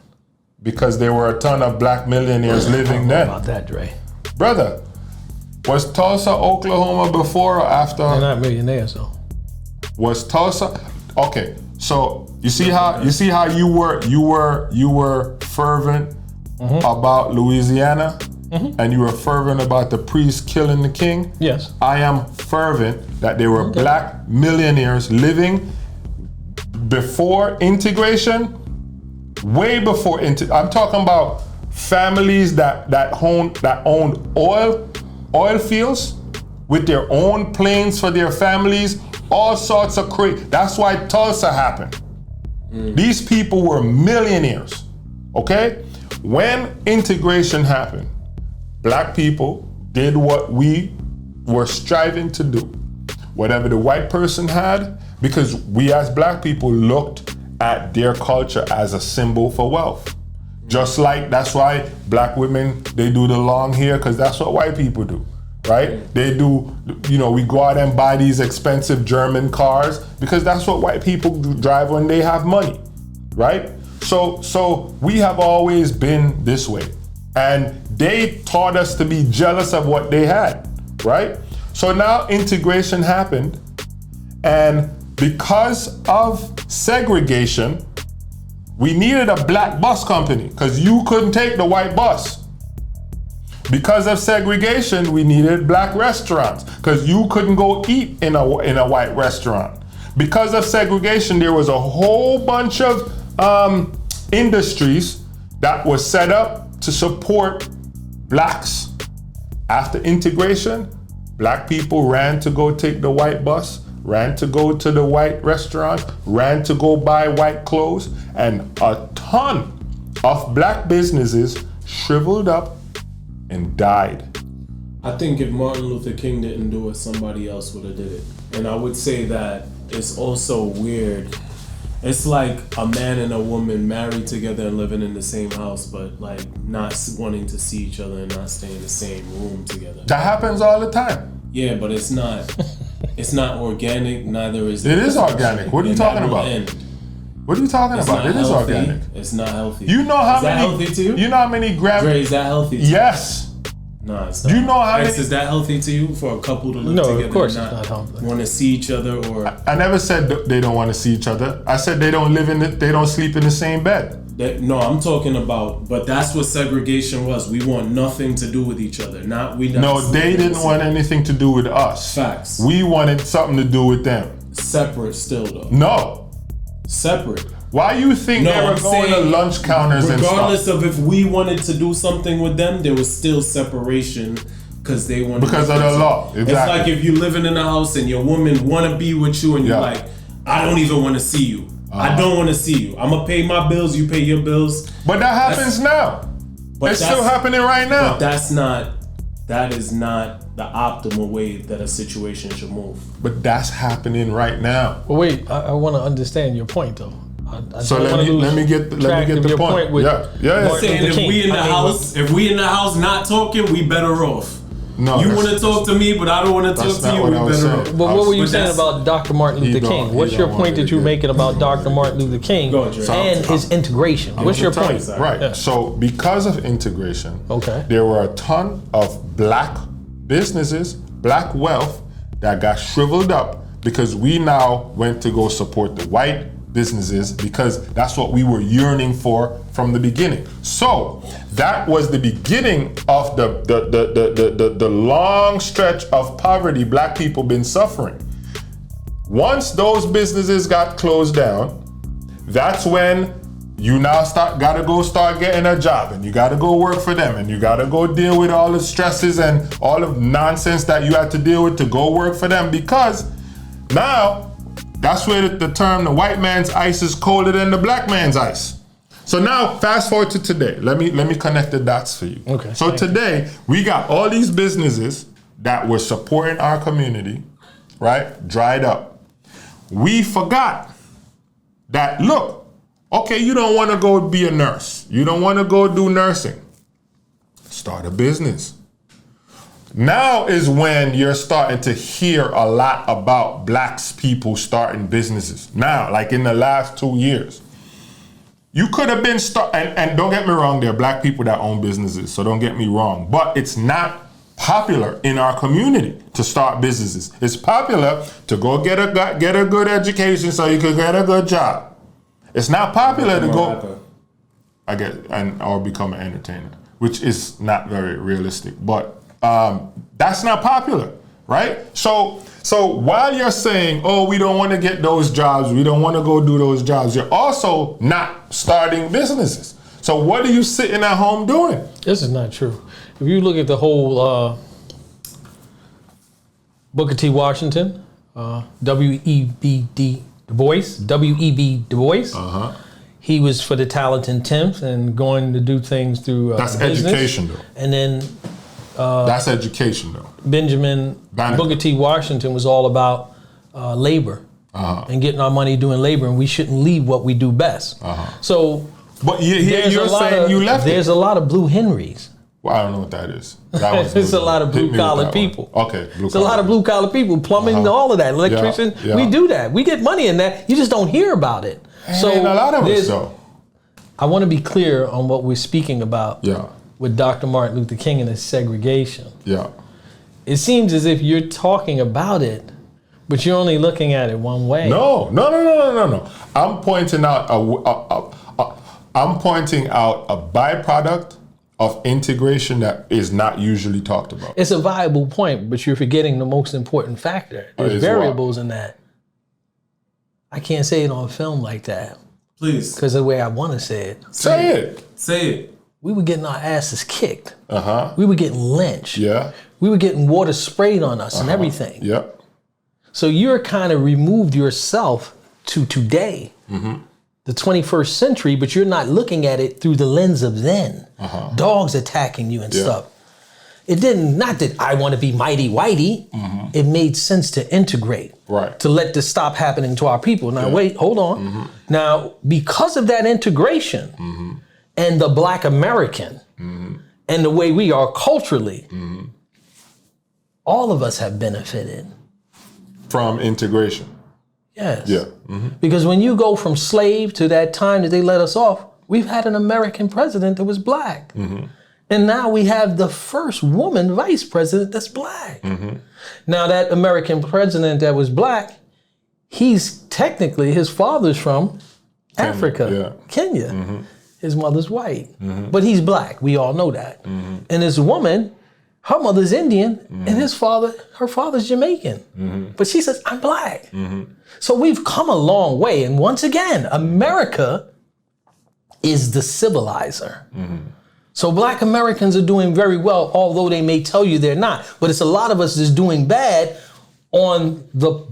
Because there were a ton of black millionaires living then. About that, Dre. Brother, was Tulsa, Oklahoma before or after? They're not millionaires, though. Was Tulsa? Okay, so you see how you were fervent about Louisiana, and you were fervent about the priest killing the king. Yes. I am fervent that there were black millionaires living before integration, way before I'm talking about families that owned oil fields with their own planes for their families, all sorts of crazy. That's why Tulsa happened. These people were millionaires, okay? When integration happened, black people did what we were striving to do. Whatever the white person had, because we as black people looked at their culture as a symbol for wealth. Just like that's why black women, they do the long hair, because that's what white people do, right? They do, we go out and buy these expensive German cars because that's what white people drive when they have money, right? So we have always been this way. And they taught us to be jealous of what they had, right? So now integration happened, and because of segregation, we needed a black bus company because you couldn't take the white bus. Because of segregation, we needed black restaurants because you couldn't go eat in a white restaurant. Because of segregation, there was a whole bunch of industries that was set up to support blacks. After integration, black people ran to go take the white bus, ran to go to the white restaurant, ran to go buy white clothes, and a ton of black businesses shriveled up and died. I think if Martin Luther King didn't do it, somebody else would have did it. And I would say that it's also weird. It's like a man and a woman married together and living in the same house, but like not wanting to see each other and not staying in the same room together. That happens all the time. Yeah, but it's not organic, neither is it. It is organic. What are you talking about? What are you talking about? It is organic. It's not healthy. You know how is many? That healthy to you? You know how many grams? Dre, is that healthy to you? Yes. No, it's not. You know how many? Is that healthy to you for a couple to live No, together of course and it's not healthy. want to see each other? Or I never said they don't want to see each other. I said they don't live in it. They don't sleep in the same bed. No, I'm talking about. But that's what segregation was. We want nothing to do with each other. Not we. No, they didn't want anything to do with us. Facts. We wanted something to do with them. Separate still though. No. Separate. Why you think they were going to lunch counters and stuff? Regardless of if we wanted to do something with them, there was still separation because they wanted. Because of the law. Exactly. It's like if you're living in a house and your woman want to be with you and you're like, I don't even want to see you. I don't want to see you. I'm gonna pay my bills. You pay your bills. But that happens now. It's still happening right now. But that is not the optimal way that a situation should move. But that's happening right now. Well, wait, I want to understand your point though. So let me get the point. I'm saying if we in the house not talking, we better off. No, you want to talk to me, but I don't want to talk to you. We better off. But what were you saying about Dr. Martin Luther King? What's your point that you're making about Dr. Martin Luther King and his integration? What's your point? Right. Yeah. So because of integration, okay, there were a ton of black businesses, black wealth that got shriveled up because we now went to go support the white businesses because that's what we were yearning for from the beginning. So that was the beginning of the long stretch of poverty black people been suffering. Once those businesses got closed down, that's when you now start getting a job and you gotta go work for them and you gotta go deal with all the stresses and all of nonsense that you had to deal with to go work for them, because now that's where the term the white man's ice is colder than the black man's ice. So now fast forward to today. Let me connect the dots for you. Okay. So today we got all these businesses that were supporting our community, right? Dried up. We forgot that, look, okay, you don't want to go be a nurse. You don't want to go do nursing. Start a business. Now is when you're starting to hear a lot about black people starting businesses. Now, like in the last 2 years. You could have been and don't get me wrong, there are black people that own businesses, so don't get me wrong. But it's not popular in our community to start businesses. It's popular to go get a good education so you can get a good job. It's not popular to go or become an entertainer, which is not very realistic. But that's not popular, right? So while you're saying, oh, we don't want to get those jobs, we don't want to go do those jobs, you're also not starting businesses. So what are you sitting at home doing? This is not true. If you look at the whole Booker T. Washington, W.E.B. Du Bois, he was for the talented 10th and going to do things through that's business. Education, though. And then that's education, though. Benjamin Booker T. Washington was all about labor and getting our money doing labor, and we shouldn't leave what we do best. So, but you're saying you left it. There's a lot of Blue Henrys. Well, I don't know what that is. It's a lot of blue collar people. Okay, it's a lot of blue collar people, plumbing, all of that, electrician. Yeah. We do that. We get money in that. You just don't hear about it. So a lot of us though. I want to be clear on what we're speaking about. Yeah. with Dr. Martin Luther King and his segregation. Yeah. It seems as if you're talking about it, but you're only looking at it one way. No. I'm pointing out a byproduct of integration that is not usually talked about. It's a viable point, but you're forgetting the most important factor. There's Is variables in that. I can't say it on film like that. Please. Because the way I want to say it. Say it. We were getting our asses kicked. Uh-huh. We were getting lynched. Yeah. We were getting water sprayed on us and everything. Yeah. So you're kind of removed yourself to today, the 21st century, but you're not looking at it through the lens of then. Dogs attacking you and stuff. It didn't, not that I want to be mighty whitey. It made sense to integrate. Right. To let this stop happening to our people. Now, wait, hold on. Now, because of that integration and the Black American and the way we are culturally, all of us have benefited. From integration. Yes. Yeah. Because when you go from slave to that time that they let us off, we've had an American president that was Black. And now we have the first woman vice president that's Black. Now that American president that was Black, he's technically, his father's from Africa, Kenya. His mother's white, but he's Black. We all know that. And this woman, her mother's Indian, and her father's Jamaican. But she says, I'm Black. So we've come a long way. And once again, America is the civilizer. So Black Americans are doing very well, although they may tell you they're not. But it's a lot of us that's doing bad on the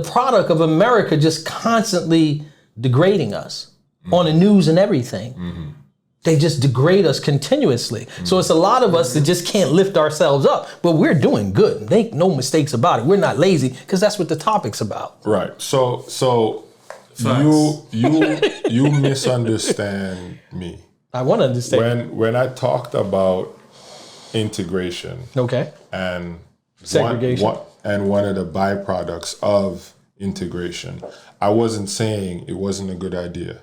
product of America just constantly degrading us on the news and everything. They just degrade us continuously. So it's a lot of us that just can't lift ourselves up, but we're doing good. Make no mistakes about it. We're not lazy because that's what the topic's about. Right. So you misunderstand me. I want to understand. When I talked about integration, Okay. and Segregation. one of the byproducts of integration, I wasn't saying it wasn't a good idea.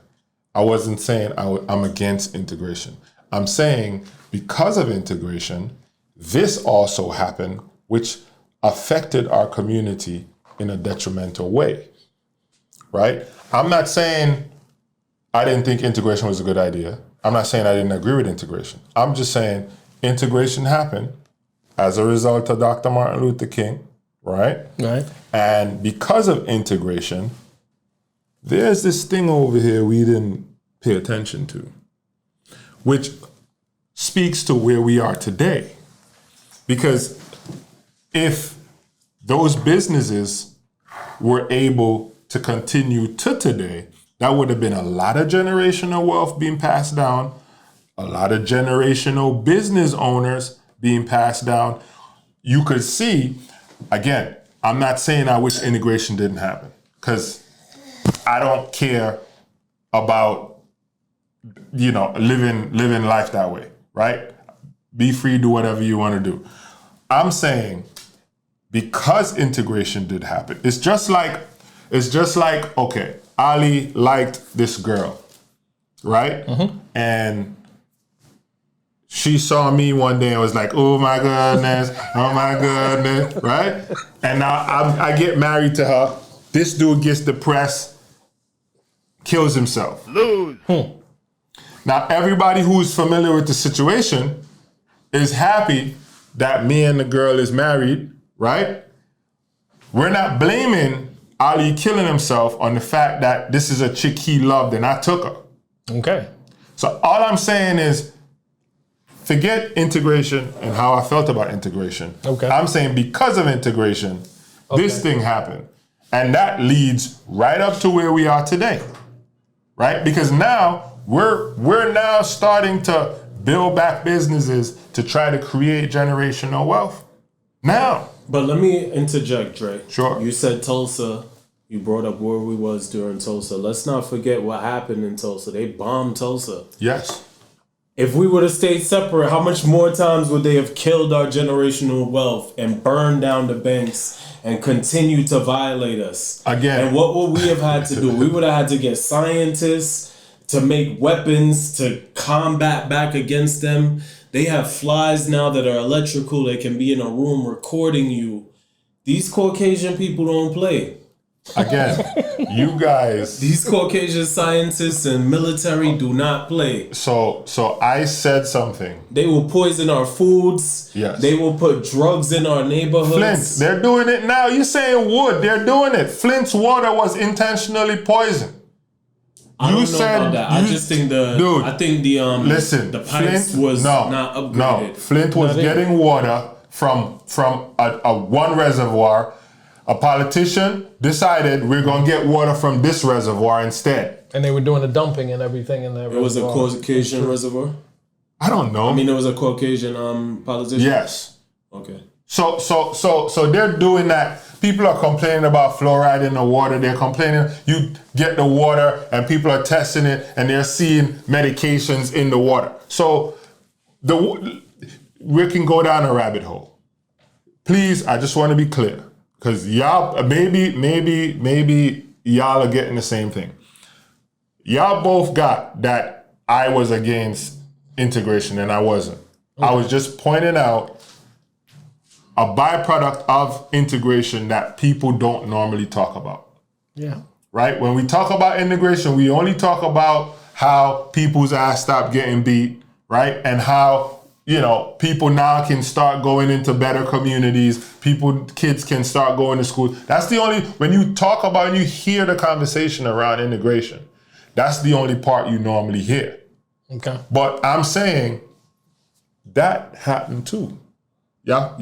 I wasn't saying I'm against integration. I'm saying because of integration, this also happened, which affected our community in a detrimental way, right? I'm not saying I didn't think integration was a good idea. I'm not saying I didn't agree with integration. I'm just saying integration happened as a result of Dr. Martin Luther King, right? Right. And because of integration, there's this thing over here we didn't pay attention to, which speaks to where we are today. Because if those businesses were able to continue to today, that would have been a lot of generational wealth being passed down, a lot of generational business owners being passed down. You could see, again, I'm not saying I wish integration didn't happen, because I don't care about, living life that way, right? Be free, do whatever you want to do. I'm saying because integration did happen, it's just like, okay, Ali liked this girl, right? And she saw me one day and was like, oh my goodness, right? And now I get married to her. This dude gets depressed, kills himself. Now, everybody who's familiar with the situation is happy that me and the girl is married, right? We're not blaming Ali killing himself on the fact that this is a chick he loved and I took her. Okay. So all I'm saying is, forget integration and how I felt about integration. Okay. I'm saying because of integration, this thing happened. And that leads right up to where we are today, right? Because now we're now starting to build back businesses to try to create generational wealth. Now. But let me interject, Dre. Sure. You said Tulsa. You brought up where we was during Tulsa. Let's not forget what happened in Tulsa. They bombed Tulsa. Yes. If we would have stayed separate, how much more times would they have killed our generational wealth and burned down the banks and continue to violate us? Again. And what would we have had to do? We would have had to get scientists to make weapons to combat back against them. They have flies now that are electrical. They can be in a room recording you. These Caucasian people don't play. Again, you guys. These Caucasian scientists and military do not play. So I said something. They will poison our foods. Yes. They will put drugs in our neighborhoods. Flint, they're doing it now. You're saying wood, they're doing it. Flint's water was intentionally poisoned. I don't know about that. I just think the pipes Flint, was not upgraded. No, Flint was getting water from a one reservoir. A politician decided we're gonna get water from this reservoir instead. And they were doing the dumping and everything in that reservoir. It was a Caucasian reservoir? I don't know. I mean, it was a Caucasian politician? Yes. Okay. So they're doing that. People are complaining about fluoride in the water. They're complaining you get the water and people are testing it and they're seeing medications in the water. So we can go down a rabbit hole. Please, I just want to be clear. Because y'all, maybe y'all are getting the same thing. Y'all both got that I was against integration and I wasn't. Okay. I was just pointing out a byproduct of integration that people don't normally talk about. Yeah. Right? When we talk about integration, we only talk about how people's ass stop getting beat, right? And how, people now can start going into better communities. Kids can start going to school. That's the only, when you talk about and you hear the conversation around integration, that's the only part you normally hear. Okay. But I'm saying that happened too. Y'all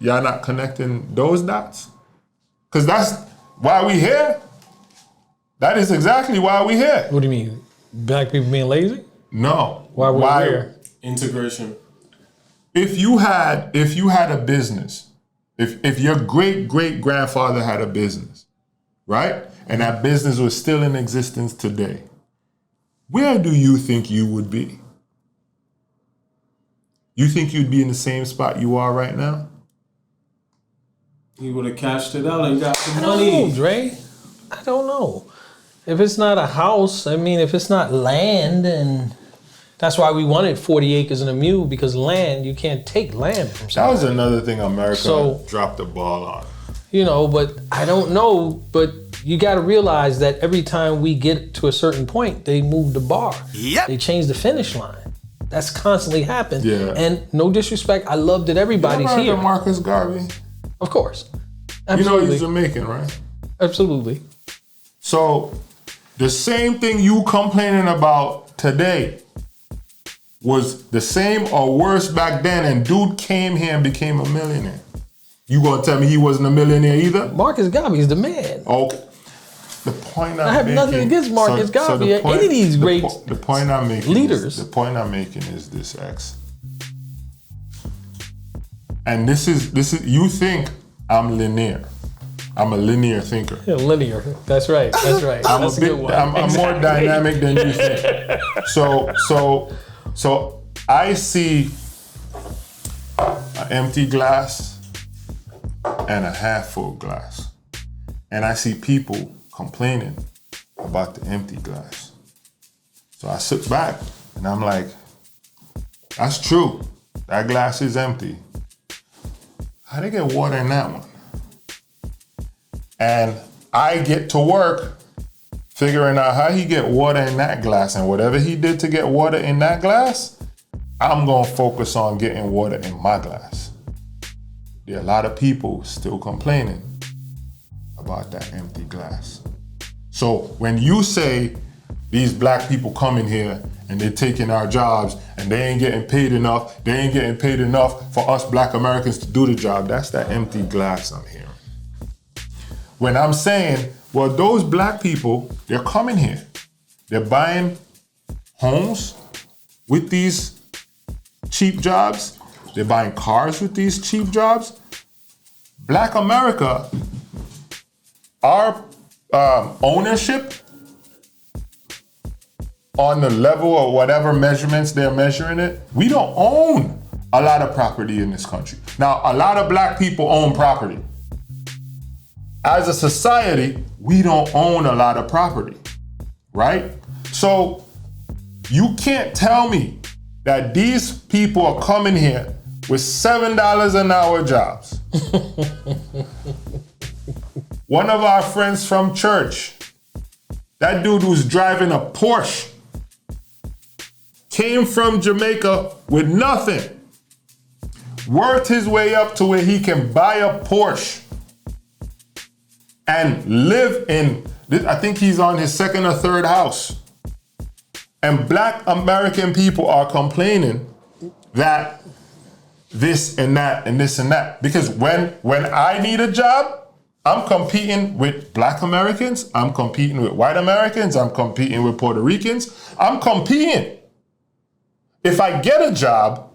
not connecting those dots? Because that's why we here. That is exactly why we here. What do you mean? Black people being lazy? No. Why we here? Integration. If you had a business, if your great-great-grandfather had a business, right? And that business was still in existence today, where do you think you would be? You think you'd be in the same spot you are right now? He would have cashed it out and got the money. I don't know, Dre. I don't know. If it's not a house, if it's not land, and that's why we wanted 40 acres and a mule, because land, you can't take land from somebody. That was another thing America dropped the ball on. But I don't know, but you got to realize that every time we get to a certain point, they move the bar. Yep. They change the finish line. That's constantly happened. Yeah. And no disrespect, I love that everybody's here. Marcus Garvey? Of course. Absolutely. He's Jamaican, right? Absolutely. So the same thing you complaining about today was the same or worse back then, and dude came here and became a millionaire. You gonna tell me he wasn't a millionaire either? Marcus Garvey's the man. Okay. The point I have nothing against Marcus Garvey or any of these great the point I'm making leaders. The point I'm making is this, X. And this is you think I'm linear. I'm a linear thinker. Yeah, linear. That's right. That's right. That's a good one. I'm more dynamic than you think. So I see an empty glass and a half full glass. And I see people complaining about the empty glass. So I sit back and I'm like, that's true. That glass is empty. How they get water in that one? And I get to work figuring out how he get water in that glass, and whatever he did to get water in that glass, I'm gonna focus on getting water in my glass. There are a lot of people still complaining about that empty glass. So when you say these black people come in here and they're taking our jobs and they ain't getting paid enough for us black Americans to do the job, that's that empty glass I'm hearing. When I'm saying, well, those black people, they're coming here. They're buying homes with these cheap jobs. They're buying cars with these cheap jobs. Black America, our ownership on the level of whatever measurements they're measuring it, we don't own a lot of property in this country. Now, a lot of black people own property. As a society, we don't own a lot of property, right? So you can't tell me that these people are coming here with $7 an hour jobs. One of our friends from church, that dude who's driving a Porsche, came from Jamaica with nothing, worked his way up to where he can buy a Porsche and live in, I think he's on his second or third house. And Black American people are complaining that this and that and this and that. Because when I need a job, I'm competing with Black Americans, I'm competing with white Americans, I'm competing with Puerto Ricans, I'm competing. If I get a job,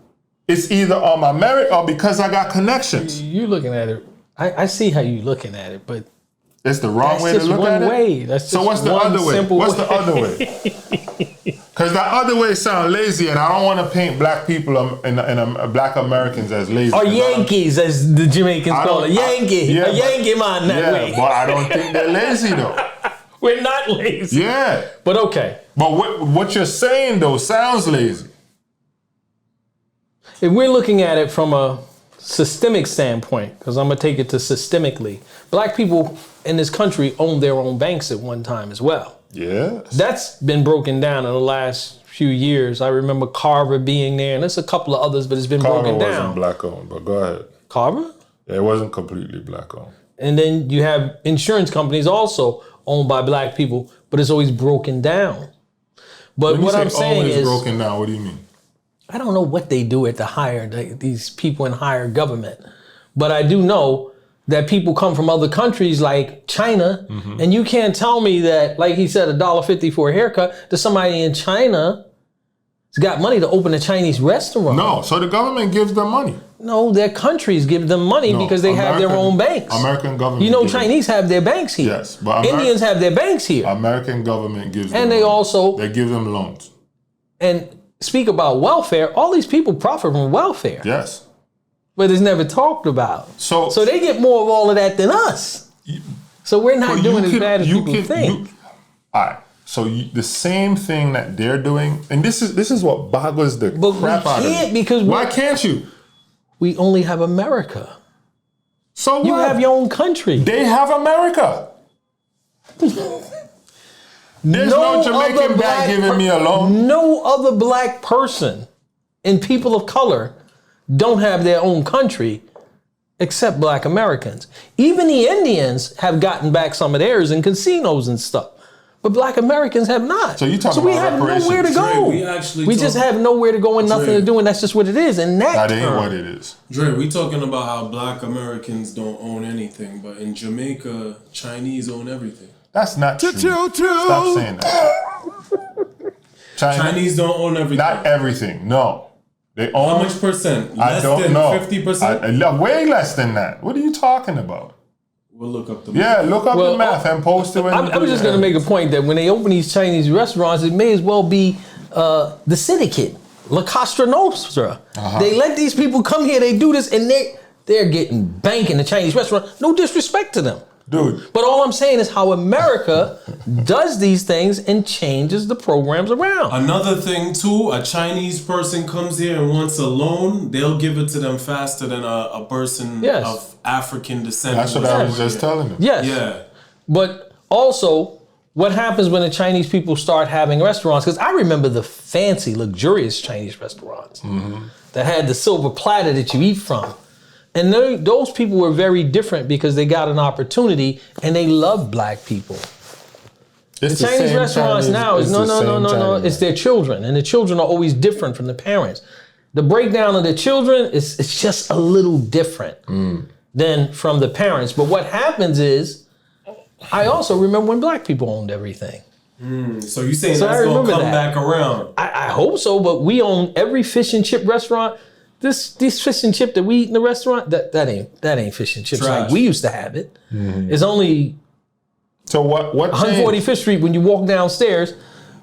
it's either on my merit or because I got connections. You're looking at it. I see how you're looking at it, but it's the wrong way to look at it. So what's the other way? What's the other way? Because the other way sounds lazy, and I don't want to paint Black people and Black Americans as lazy. Or Yankees, as the Jamaicans call it. Yankee. A Yankee man that way. But I don't think they're lazy though. We're not lazy. Yeah. But okay. But what you're saying though sounds lazy. If we're looking at it from a systemic standpoint, because I'm going to take it to systemically, Black people in this country owned their own banks at one time as well. Yes. That's been broken down in the last few years. I remember Carver being there, and there's a couple of others, but it's been broken down. Carver wasn't Black owned, but go ahead. Carver? Yeah, it wasn't completely Black owned. And then you have insurance companies also owned by Black people, but it's always broken down. But what I'm saying is broken down. What do you mean? I don't know what they do at these people in higher government, but I do know that people come from other countries like China, and you can't tell me that, like he said, $1.50 for a haircut, that somebody in China has got money to open a Chinese restaurant. No, so the government gives them money. No, their countries give them money because they have their own banks. American government. You know, Chinese have their banks here. Yes, but Indians have their banks here. American government gives them and they money. also they give them loans. And speak about welfare. All these people profit from welfare. Yes. But it's never talked about. So they get more of all of that than us. So we're not doing as bad as people think. All right. So the same thing that they're doing, and this is what boggles the crap out of me. Because why can't you? We only have America. So you have your own country. They have America. There's no Jamaican guy giving me a loan. No other Black person and people of color don't have their own country except Black Americans. Even the Indians have gotten back some of theirs in casinos and stuff. But Black Americans have not. So you talking we about have nowhere to go. Dre, we just have nowhere to go and nothing to do, and that's just what it is. And that ain't what it is. Dre, we talking about how Black Americans don't own anything, but in Jamaica, Chinese own everything. That's not true. Stop saying that. Chinese don't own everything. Not everything. No. They own. How much percent? I don't know. 50%? Way less than that. What are you talking about? We'll look up the math. Yeah, look up the math and post it. I was just going to make a point that when they open these Chinese restaurants, it may as well be the syndicate, La Cosa Nostra. They let these people come here, they do this, and they're getting bank in the Chinese restaurant. No disrespect to them. Dude. But all I'm saying is how America does these things and changes the programs around. Another thing too, a Chinese person comes here and wants a loan, they'll give it to them faster than a person of African descent. That's what I was just telling them. Yes. Yeah. But also, what happens when the Chinese people start having restaurants? Because I remember the fancy, luxurious Chinese restaurants that had the silver platter that you eat from. And those people were very different because they got an opportunity and they love Black people. The Chinese restaurants now is no. It's their children, and the children are always different from the parents. The breakdown of the children is just a little different than from the parents. But what happens is, I also remember when Black people owned everything. So you saying that's gonna come back around? I hope so. But we own every fish and chip restaurant. This fish and chip that we eat in the restaurant, that ain't fish and chips like we used to have it. It's only so what 145th Street when you walk downstairs,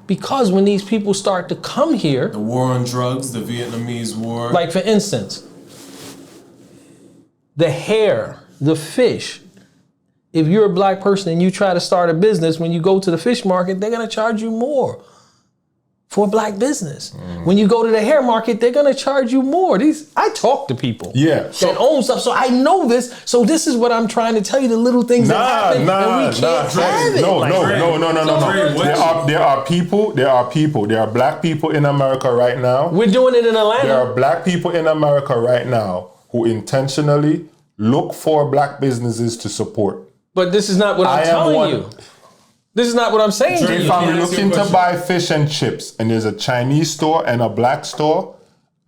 because when these people start to come here, the war on drugs, the Vietnamese war. Like for instance, the hair, the fish. If you're a Black person and you try to start a business, when you go to the fish market, they're gonna charge you more for a black business. When you go to the hair market, they're gonna charge you more. I talk to people that own stuff, so I know this. So this is what I'm trying to tell you: the little things that happen, and we can't have it. No. So- There are black people in America right now. We're doing it in Atlanta. There are black people in America right now who intentionally look for black businesses to support. But this is not what I'm telling you. This is not what I'm saying to you. If I'm looking to buy fish and chips and there's a Chinese store and a black store,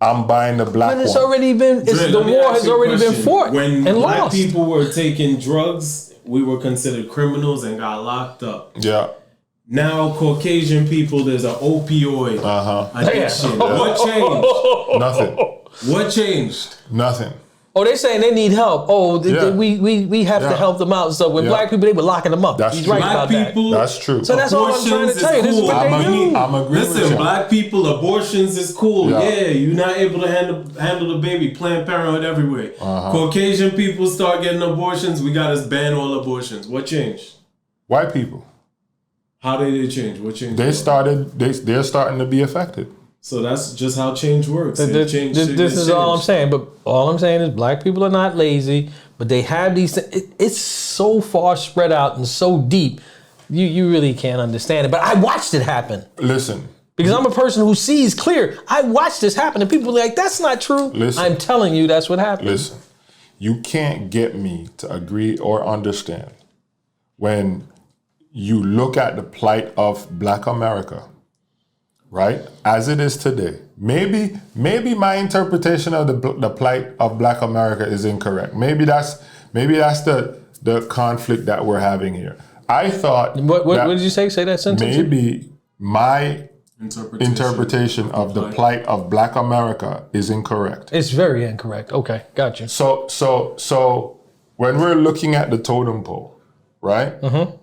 I'm buying the black one. But it's already been, the war has already been fought when and black lost. people were taking drugs, we were considered criminals and got locked up. Yeah. Now Caucasian people, there's an opioid addiction. What changed? Nothing. What changed? Nothing. Oh, they're saying they need help. Oh, we have to help them out. So when black people, they were locking them up. That's He's true. right about Black people, that. That's true. So that's all I'm trying to tell you. This is what they do. I'm agreeing with Listen, you. black people, abortions is cool. Yeah. Yeah, you're not able to handle the baby. Planned Parenthood everywhere. Caucasian people start getting abortions. We got to ban all abortions. What changed? White people. How did it change? What changed? They're starting to be affected. So that's just how change works. This is all I'm saying. But all I'm saying is black people are not lazy, but they have these. It's so far spread out and so deep, you really can't understand it. But I watched it happen. Listen. Because I'm a person who sees clear. I watched this happen, and people are like, that's not true. Listen. I'm telling you, that's what happened. Listen. You can't get me to agree or understand when you look at the plight of black America, right? As it is today. Maybe my interpretation of the plight of black America is incorrect. Maybe that's the conflict that we're having here. I thought What did you say? Say that sentence. maybe my interpretation of the plight of black America is incorrect. It's very incorrect. Okay, got you. So when we're looking at the totem pole, right? Mm-hmm.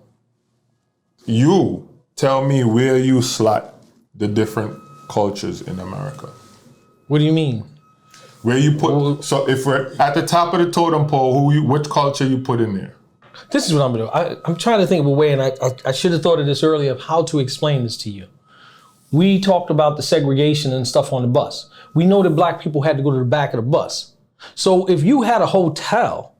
You tell me where you slot the different cultures in America. What do you mean? Where you put, so if we're at the top of the totem pole, which culture you put in there? This is what I'm gonna do. I'm trying to think of a way, and I should have thought of this earlier, of how to explain this to you. We talked about the segregation and stuff on the bus. We know that black people had to go to the back of the bus. So if you had a hotel,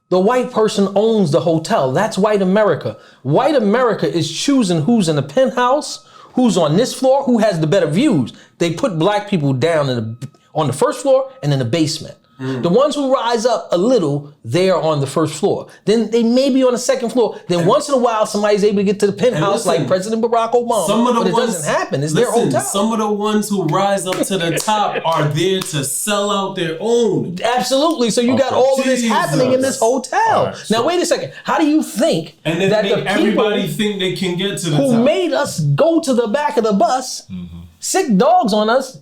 the white person owns the hotel. That's white America. White America is choosing who's in the penthouse, who's on this floor, who has the better views. They put black people down on the first floor and in the basement. The ones who rise up a little, they are on the first floor. Then they may be on the second floor. Then once in a while, somebody's able to get to the penthouse, like President Barack Obama. But it doesn't happen. It's their hotel. Some of the ones who rise up to the top are there to sell out their own. Absolutely. So you got all of this happening in this hotel. Right, now, wait a second. How do you think And then that make the people everybody think they can get to the who top? made us go to the back of the bus, sick dogs on us,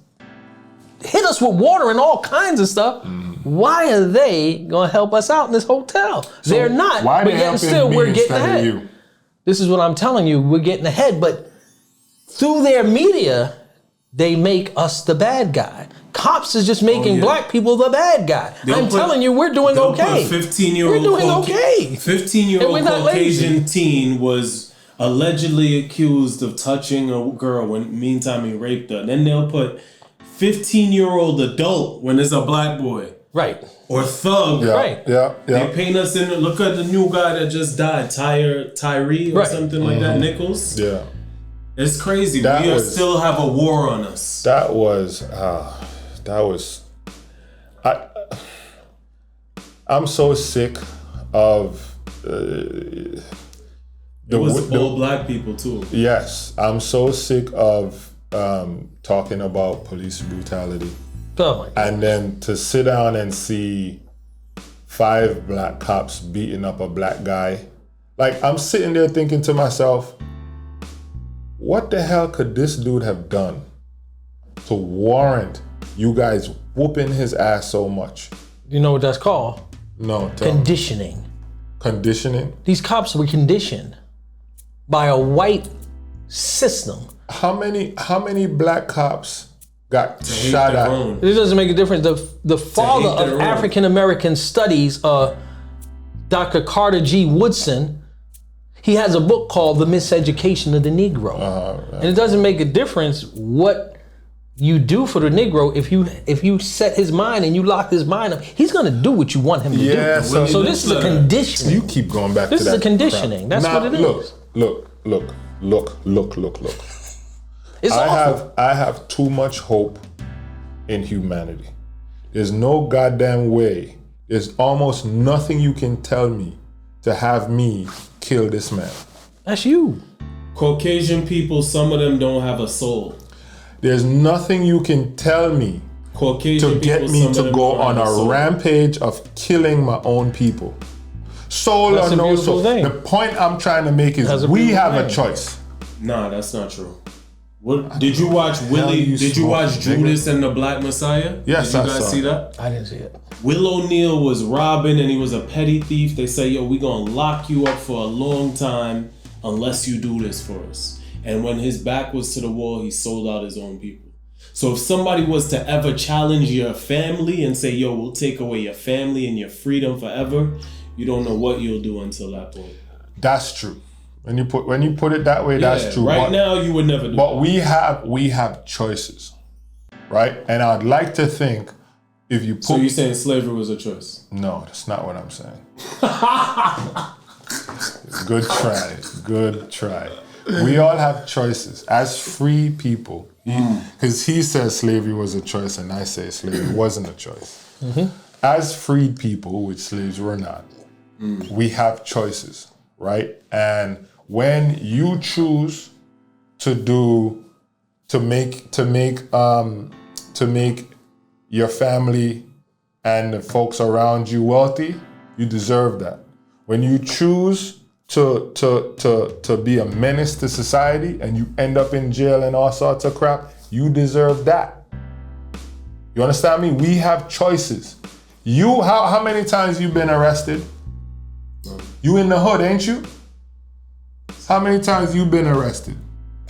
hit us with water and all kinds of stuff, why are they going to help us out in this hotel? They're not. Why but they yet helping still, me we're getting instead of ahead. you? This is what I'm telling you. We're getting ahead. But through their media, they make us the bad guy. Cops is just making black people the bad guy. I'm telling you, we're doing okay. 15-year-old We're doing okay. 15-year-old And we're not Caucasian lazy. teen was allegedly accused of touching a girl when meantime he raped her. Then they'll put 15-year-old adult when it's a black boy. Right. Or thug. Yeah, Right. Yeah. They paint us in. Look at the new guy that just died, Tyree or Right. something like that. Nichols. Yeah. It's crazy. That We was- still have a war on us. That was. I'm so sick of. It was all black people too. Yes, I'm so sick of talking about police brutality. Oh my God. And then to sit down and see 5 black cops beating up a black guy. Like, I'm sitting there thinking to myself, what the hell could this dude have done to warrant you guys whooping his ass so much? You know what that's called? No, tell me. Conditioning. Conditioning? These cops were conditioned by a white system. How many black cops got shot their at? own. It doesn't make a difference. The father hate their of own. African American studies, Dr. Carter G. Woodson, He has a book called The Miseducation of the Negro. And it doesn't make a difference what you do for the Negro. If you set his mind and you lock his mind up, he's going to do what you want him to do. So this is a conditioning. You keep going back to that. This is a conditioning. That's what it is. Look. It's awful. I have too much hope in humanity. There's no goddamn way. There's almost nothing you can tell me to have me kill this man. That's you. Caucasian people, some of them don't have a soul. There's nothing you can tell me Caucasian to get people, me some to of them go don't on have a soul. rampage of killing my own people. Soul That's or a no beautiful soul. thing. The point I'm trying to make That's is a we beautiful have a thing. choice. Nah, that's not true. What did you watch? Willie? you Did you smoke, watch nigga? Judas and the Black Messiah? Yes, did I you guys saw see it. that? I didn't see it. Will O'Neal was robbing and he was a petty thief. They say, yo, we gonna lock you up for a long time unless you do this for us. And when his back was to the wall, he sold out his own people. So if somebody was to ever challenge your family and say, yo, we'll take away your family and your freedom forever, you don't know what you'll do until that point. That's true. When you put it that way, that's true. Right But- now, you would never do But that. we have choices, right? And I'd like to think if you put So you're saying slavery was a choice? no, that's not what I'm saying. Good try. We all have choices as free people. Because he says slavery was a choice, and I say slavery wasn't a choice. As freed people, which slaves were not, we have choices, right? And when you choose to make your family and the folks around you wealthy, you deserve that. When you choose to be a menace to society and you end up in jail and all sorts of crap, you deserve that. You understand me? We have choices. How many times you been arrested? You in the hood, ain't you? How many times you been arrested?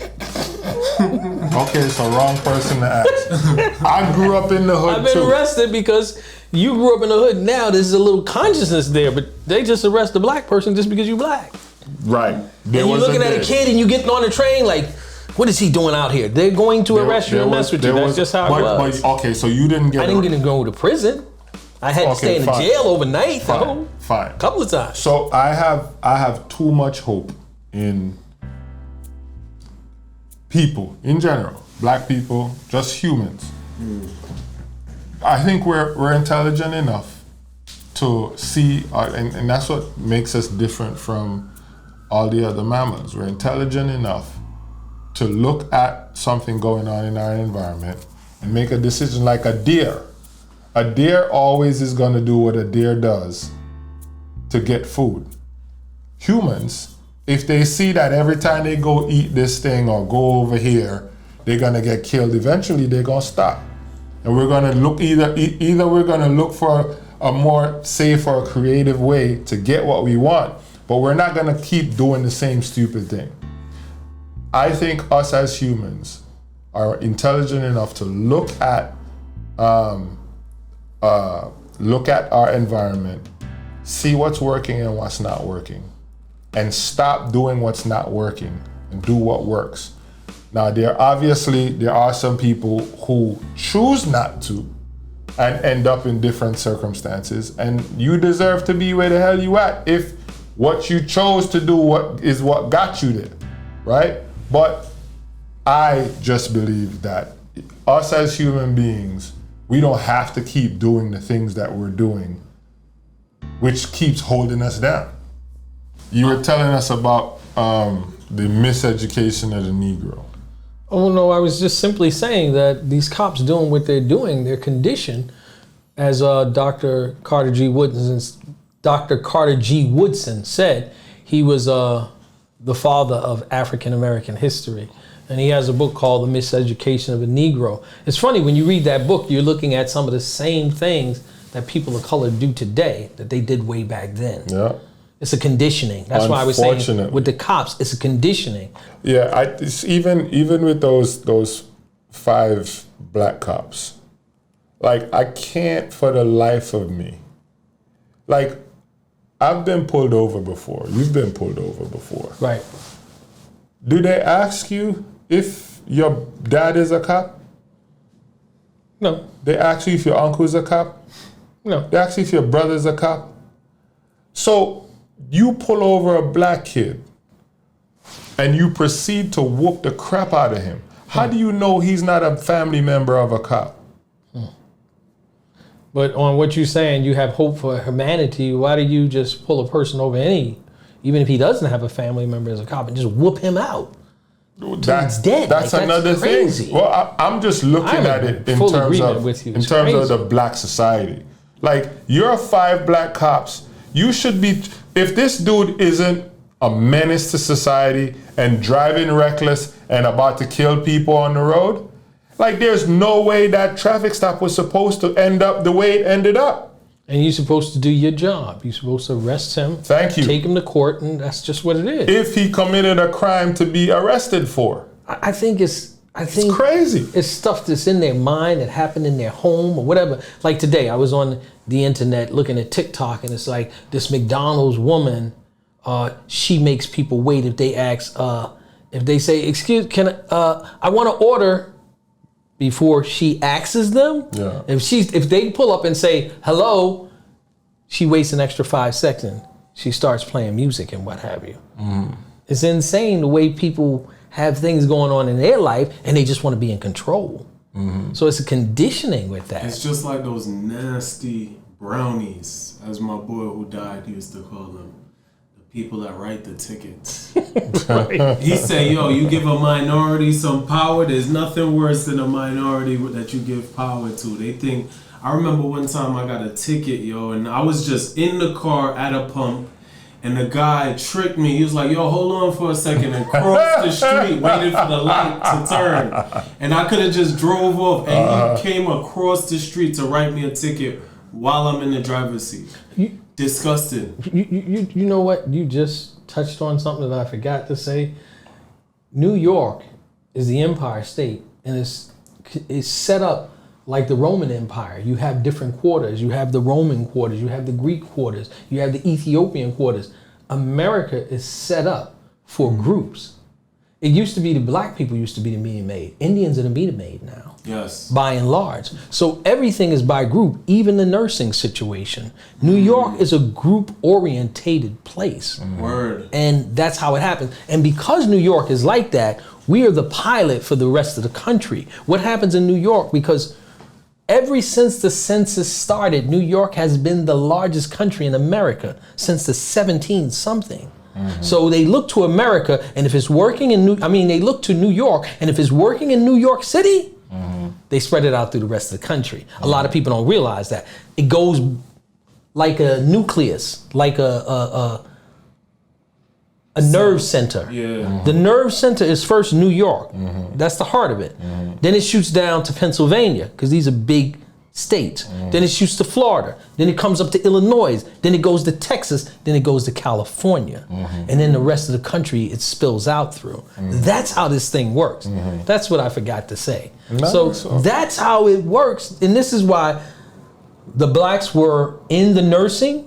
Okay, so wrong person to ask. I grew up in the hood I've been too. arrested because you grew up in the hood. Now there's a little consciousness there, but they just arrest the black person just because you black. Right. There And you're was looking at a kid and you getting on the train like, what is he doing out here? They're going to arrest you and mess with you. That's just how it was. But, okay, so you didn't get. I didn't get to go to prison. I had to stay in the fine. jail overnight though. Fine. A couple of times. So I have too much hope in people in general, black people, just humans. I think we're intelligent enough to see, and that's what makes us different from all the other mammals. We're intelligent enough to look at something going on in our environment and make a decision like a deer. A deer always is going to do what a deer does to get food. Humans, if they see that every time they go eat this thing or go over here, they're going to get killed, eventually they're going to stop. And we're going to look either we're going to look for a more safe or creative way to get what we want, but we're not going to keep doing the same stupid thing. I think us as humans are intelligent enough to look at our environment, see what's working and what's not working, and stop doing what's not working and do what works. Now, there are some people who choose not to and end up in different circumstances, and you deserve to be where the hell you at if what you chose to do what got you there, right? But I just believe that us as human beings, we don't have to keep doing the things that we're doing, which keeps holding us down. You were telling us about the miseducation of the Negro. Oh no, I was just simply saying that these cops doing what they're doing, they're conditioned, as Dr. Carter G. Woodson said. He was the father of African American history, and he has a book called The Miseducation of a Negro. It's funny, when you read that book, you're looking at some of the same things that people of color do today that they did way back then. Yeah. It's a conditioning. That's why I was saying with the cops, it's a conditioning. Yeah, it's even with those 5 black cops, like I can't for the life of me. Like I've been pulled over before. You've been pulled over before. Right. Do they ask you if your dad is a cop? No. They ask you if your uncle is a cop? No. They ask you if your brother's a cop? So you pull over a black kid and you proceed to whoop the crap out of him. How do you know he's not a family member of a cop? But on what you're saying, you have hope for humanity. Why do you just pull a person over even if he doesn't have a family member as a cop, and just whoop him out? He's dead. That's like, another that's crazy. thing. Well, I'm just looking at it in terms of the black society. Like, you're 5 black cops. You should be, if this dude isn't a menace to society and driving reckless and about to kill people on the road, like, there's no way that traffic stop was supposed to end up the way it ended up. And you're supposed to do your job. You're supposed to arrest him. Thank you. Take him to court, and that's just what it is. If he committed a crime to be arrested for. I think it's crazy. It's stuff that's in their mind that happened in their home or whatever. Like today, I was on the internet looking at TikTok, and it's like this McDonald's woman, she makes people wait if they ask, if they say, "Excuse, I want to order," before she asks them. Yeah. If they pull up and say hello, she waits an extra 5 seconds. She starts playing music and what have you. It's insane the way people have things going on in their life and they just want to be in control. So it's a conditioning with that. It's just like those nasty brownies, as my boy who died used to call them. People that write the tickets. He said, yo, you give a minority some power, there's nothing worse than a minority that you give power to. They think, I remember one time I got a ticket, yo, and I was just in the car at a pump, and the guy tricked me. He was like, yo, hold on for a second, and crossed the street, waited for the light to turn. And I could have just drove off, and he came across the street to write me a ticket while I'm in the driver's seat. Disgusting. You know what? You just touched on something that I forgot to say. New York is the Empire State, and it's set up like the Roman Empire. You have different quarters. You have the Roman quarters. You have the Greek quarters. You have the Ethiopian quarters. America is set up for groups. It used to be the black people used to be the meter maid. Indians are the meter maid now. Yes. By and large. So everything is by group, even the nursing situation. New York is a group-orientated place. Word. And that's how it happens. And because New York is like that, we are the pilot for the rest of the country. What happens in New York? Because ever since the census started, New York has been the largest country in America since the 17-something. So they look to America, and if it's working they look to New York, and if it's working in New York City, they spread it out through the rest of the country. A lot of people don't realize that. It goes like a nucleus, like a nerve center. Yeah. The nerve center is first New York. That's the heart of it. Then it shoots down to Pennsylvania, because these are big states. Then it shoots to Florida. Then it comes up to Illinois. Then it goes to Texas. Then it goes to California. And then the rest of the country, it spills out through. That's how this thing works. That's what I forgot to say. So that's how it works. And this is why the blacks were in the nursing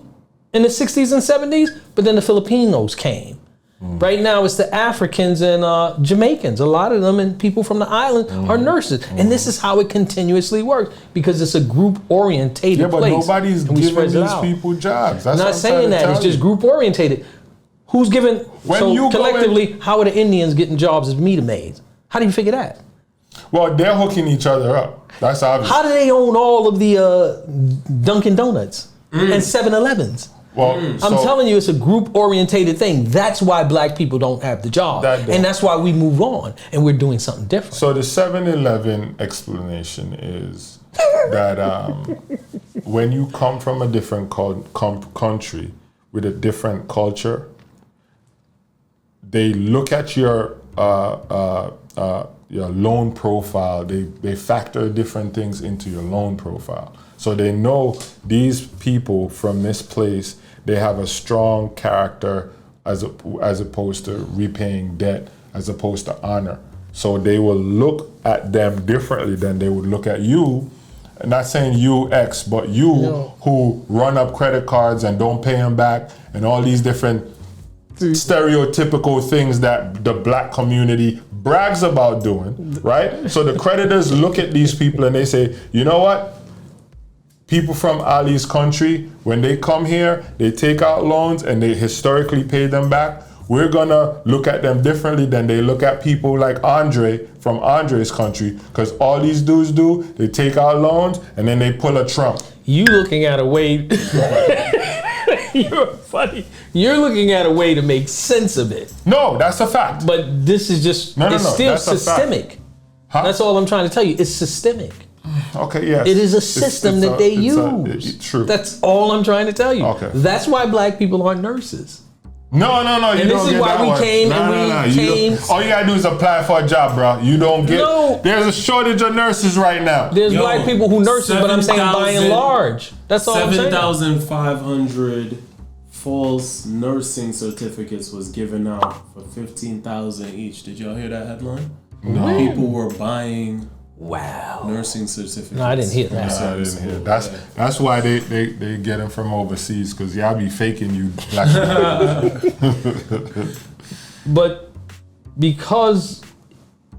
in the 60s and 70s, but then the Filipinos came. Right now, it's the Africans and Jamaicans. A lot of them and people from the island are nurses. And this is how it continuously works, because it's a group-orientated place. Yeah, but nobody's giving these people jobs. That's I'm not saying that. It's just group-orientated. Who's giving... collectively, how are the Indians getting jobs as meter maids? How do you figure that? Well, they're hooking each other up. That's obvious. How do they own all of the Dunkin' Donuts and 7-Elevens? Well, I'm telling you, it's a group-orientated thing. That's why black people don't have the job. And that's why we move on and we're doing something different. So the 7-Eleven explanation is that when you come from a different country with a different culture, they look at your loan profile. They factor different things into your loan profile. So they know these people from this place, they have a strong character as opposed to repaying debt, as opposed to honor. So they will look at them differently than they would look at you not saying you X, but you who run up credit cards and don't pay them back, and all these different stereotypical things that the black community brags about doing, right? So the creditors look at these people and they say, you know what? People from Ali's country, when they come here, they take out loans and they historically pay them back. We're gonna look at them differently than they look at people like Andre from Andre's country, because all these dudes do, they take out loans and then they pull a Trump. You looking at a way, you're funny. You're looking at a way to make sense of it. No, that's a fact. But this is just, it's still that's a fact. systemic. Huh? That's all I'm trying to tell you. It's systemic. Okay, yes. It is a system that they use. True. That's all I'm trying to tell you. Okay. That's why black people aren't nurses. No, you And don't this is get why that we one. came No, and no, we you came. don't. All you gotta do is apply for a job, bro. You don't get. No. There's a shortage of nurses right now. There's black people who nurses, but I'm saying by and 7,000 large. That's all I'm saying. 7,500 false nursing certificates was given out for $15,000 each. Did y'all hear that headline? No. People were buying Wow. nursing certificates. No, I didn't hear that. I didn't hear. That's why they get them from overseas, because y'all be faking you black people. But because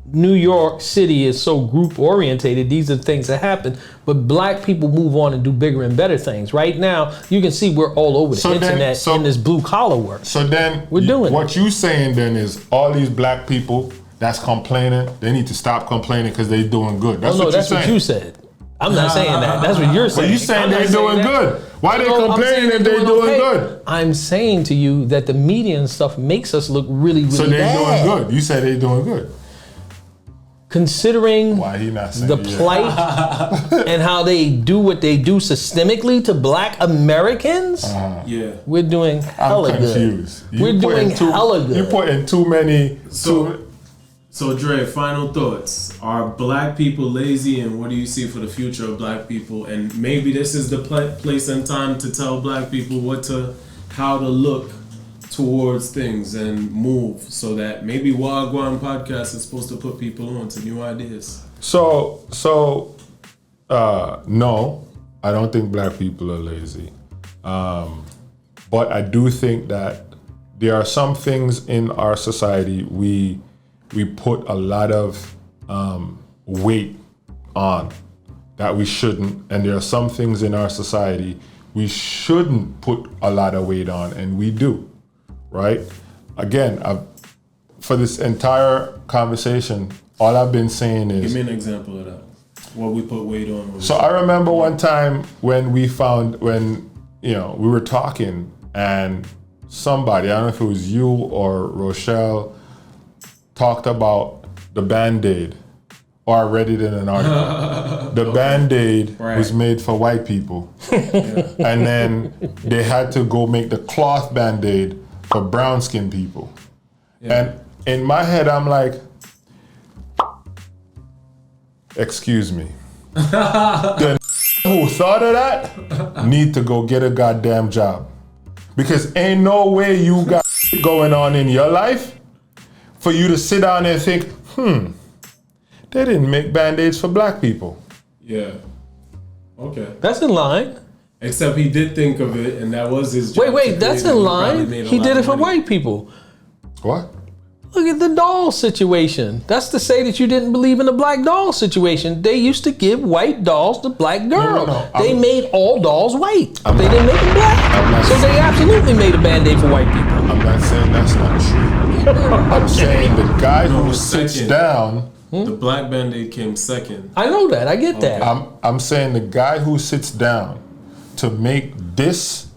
New York City is so group orientated, these are things that happen. But black people move on and do bigger and better things. Right now, you can see we're all over the internet in this blue collar work. So then, We're doing what you saying then is all these black people that's complaining, they need to stop complaining because they doing good. That's Oh no, what that's you're what saying. you said. I'm not saying that. That's what you're saying. But you saying I'm they're not saying doing that. good. Why they No, I'm complaining saying if they're doing okay. good? I'm saying to you that the media and stuff makes us look really, really So they're bad. doing good. You say they're doing good. Considering Why he not saying the yeah. plight and how they do what they do systemically to black Americans, Yeah. we're doing I'm hella good. confused. We're doing hella good. You put in too many. So Dre, final thoughts. Are black people lazy, and what do you see for the future of black people? And maybe this is the place and time to tell black people how to look towards things and move, so that maybe Gwan podcast is supposed to put people on to new ideas. No, I don't think black people are lazy. But I do think that there are some things in our society we put a lot of weight on that we shouldn't, and there are some things in our society we shouldn't put a lot of weight on, and we do, right? Again, for this entire conversation, all I've been saying is... Give me an example of that. What we put weight on. So I remember one time when we were talking, and somebody, I don't know if it was you or Rochelle, talked about the Band-Aid, or I read it in an article. The Band-Aid was made for white people. And then they had to go make the cloth Band-Aid for brown-skinned people. And in my head, I'm like, excuse me. The who thought of that need to go get a goddamn job. Because ain't no way you got going on in your life for you to sit down and think, they didn't make Band-Aids for black people. Yeah. Okay. That's in line. Except he did think of it, and that was his job. Wait, that's in line. He did it for white people. What? Look at the doll situation. That's to say that you didn't believe in the black doll situation. They used to give white dolls to black girls. No. They made all dolls white. They didn't make them black. So they absolutely made a Band-Aid for white people. I'm not saying that's not true. I'm saying the guy who sits down... The black Band-Aid came second. I know that. I get that. I'm saying the guy who sits down to make this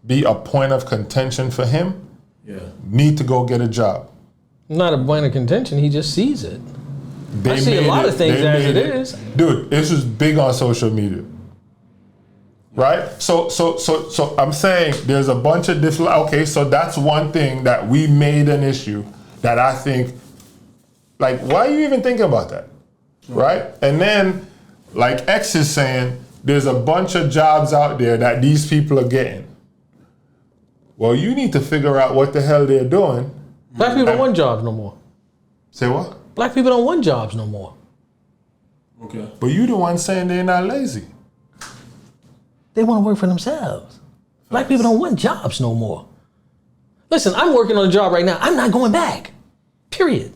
be a point of contention for him need to go get a job. Not a point of contention. He just sees it. They I see a made lot of things they as made it is. Dude, this is big on social media. Right? So I'm saying there's a bunch of different, okay, so that's one thing that we made an issue that I think, like, why are you even thinking about that? Right? And then, like X is saying, there's a bunch of jobs out there that these people are getting. Well, you need to figure out what the hell they're doing. Black people don't want jobs no more. Say what? Black people don't want jobs no more. Okay. But you the one saying they're not lazy. They want to work for themselves. Black people don't want jobs no more. Listen, I'm working on a job right now. I'm not going back. Period.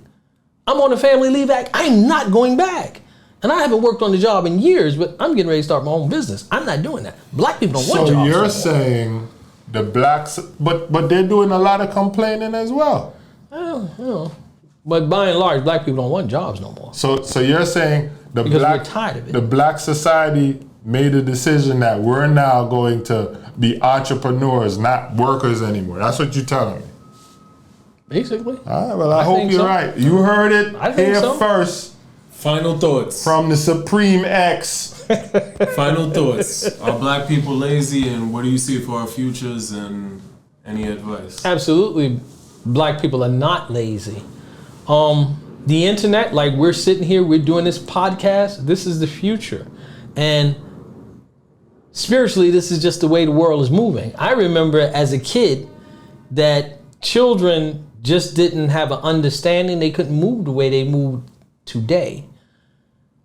I'm on a family leave act. I'm not going back. And I haven't worked on the job in years, but I'm getting ready to start my own business. I'm not doing that. Black people don't want jobs. So you're anymore. saying the blacks, but they're doing a lot of complaining as well. But by and large, black people don't want jobs no more. So you're saying Because we're tired of it. the black society made a decision that we're now going to be entrepreneurs, not workers anymore. That's what you're telling me. Basically. All right, well, I hope you're right. You heard it here first. Final thoughts. From the Supreme X. Final thoughts. Are black people lazy, and what do you see for our futures, and any advice? Absolutely. Black people are not lazy. The internet, like we're sitting here, we're doing this podcast, this is the future. And spiritually, this is just the way the world is moving. I remember as a kid that children just didn't have an understanding. They couldn't move the way they move today.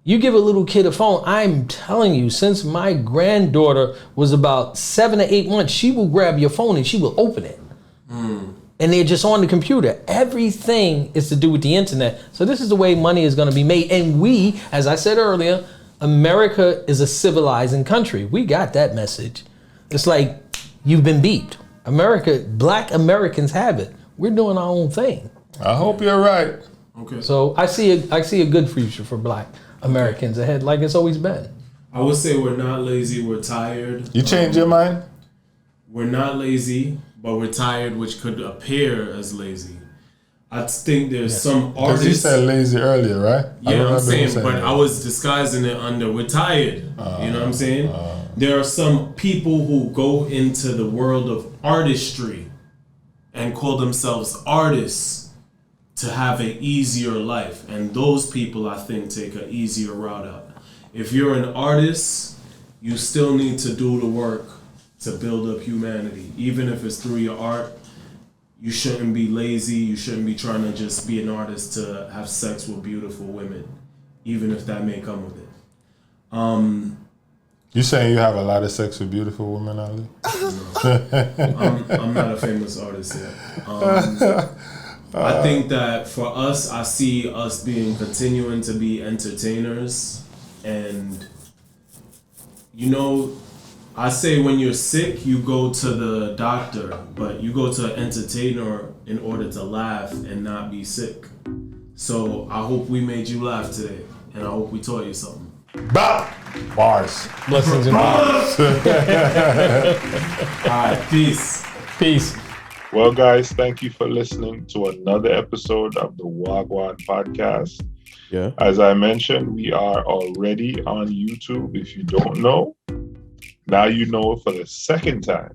You give a little kid a phone, I'm telling you, since my granddaughter was about 7 to 8 months, she will grab your phone and she will open it. And they're just on the computer. Everything is to do with the internet. So this is the way money is going to be made. And we, as I said earlier, America is a civilizing country. We got that message. It's like you've been beat. America, black Americans have it. We're doing our own thing. I hope you're right. Okay. So I see a good future for black Americans ahead, like it's always been. I would say we're not lazy, we're tired. You changed your mind? We're not lazy, but we're tired, which could appear as lazy. I think there's some Because artists. you said lazy earlier, right? Yeah, I'm saying, but I was disguising it under we're tired. You know what I'm saying? There are some people who go into the world of artistry and call themselves artists to have an easier life. And those people, I think, take an easier route out. If you're an artist, you still need to do the work to build up humanity. Even if it's through your art, you shouldn't be lazy. You shouldn't be trying to just be an artist to have sex with beautiful women, even if that may come with it. You saying you have a lot of sex with beautiful women, Ali? I'm not a famous artist yet. I think that for us, I see us continuing to be entertainers. And, you know, I say when you're sick, you go to the doctor, but you go to an entertainer in order to laugh and not be sick. So I hope we made you laugh today, and I hope we taught you something. Bah! Bars. Blessings and bars. All right, peace. Peace. Well, guys, thank you for listening to another episode of the Gwan podcast. Yeah. As I mentioned, we are already on YouTube. If you don't know, now you know for the second time.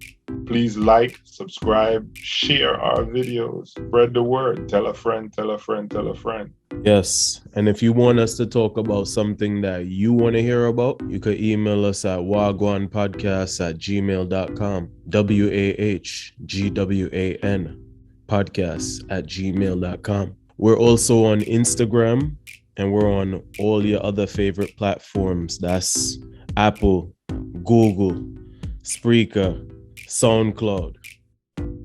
Please like, subscribe, share our videos, spread the word, tell a friend, tell a friend, tell a friend. Yes. And if you want us to talk about something that you want to hear about, you could email us at wagwanpodcast@gmail.com. WAHGWAN podcast@gmail.com. We're also on Instagram, and we're on all your other favorite platforms. That's Apple, Google, Spreaker, SoundCloud.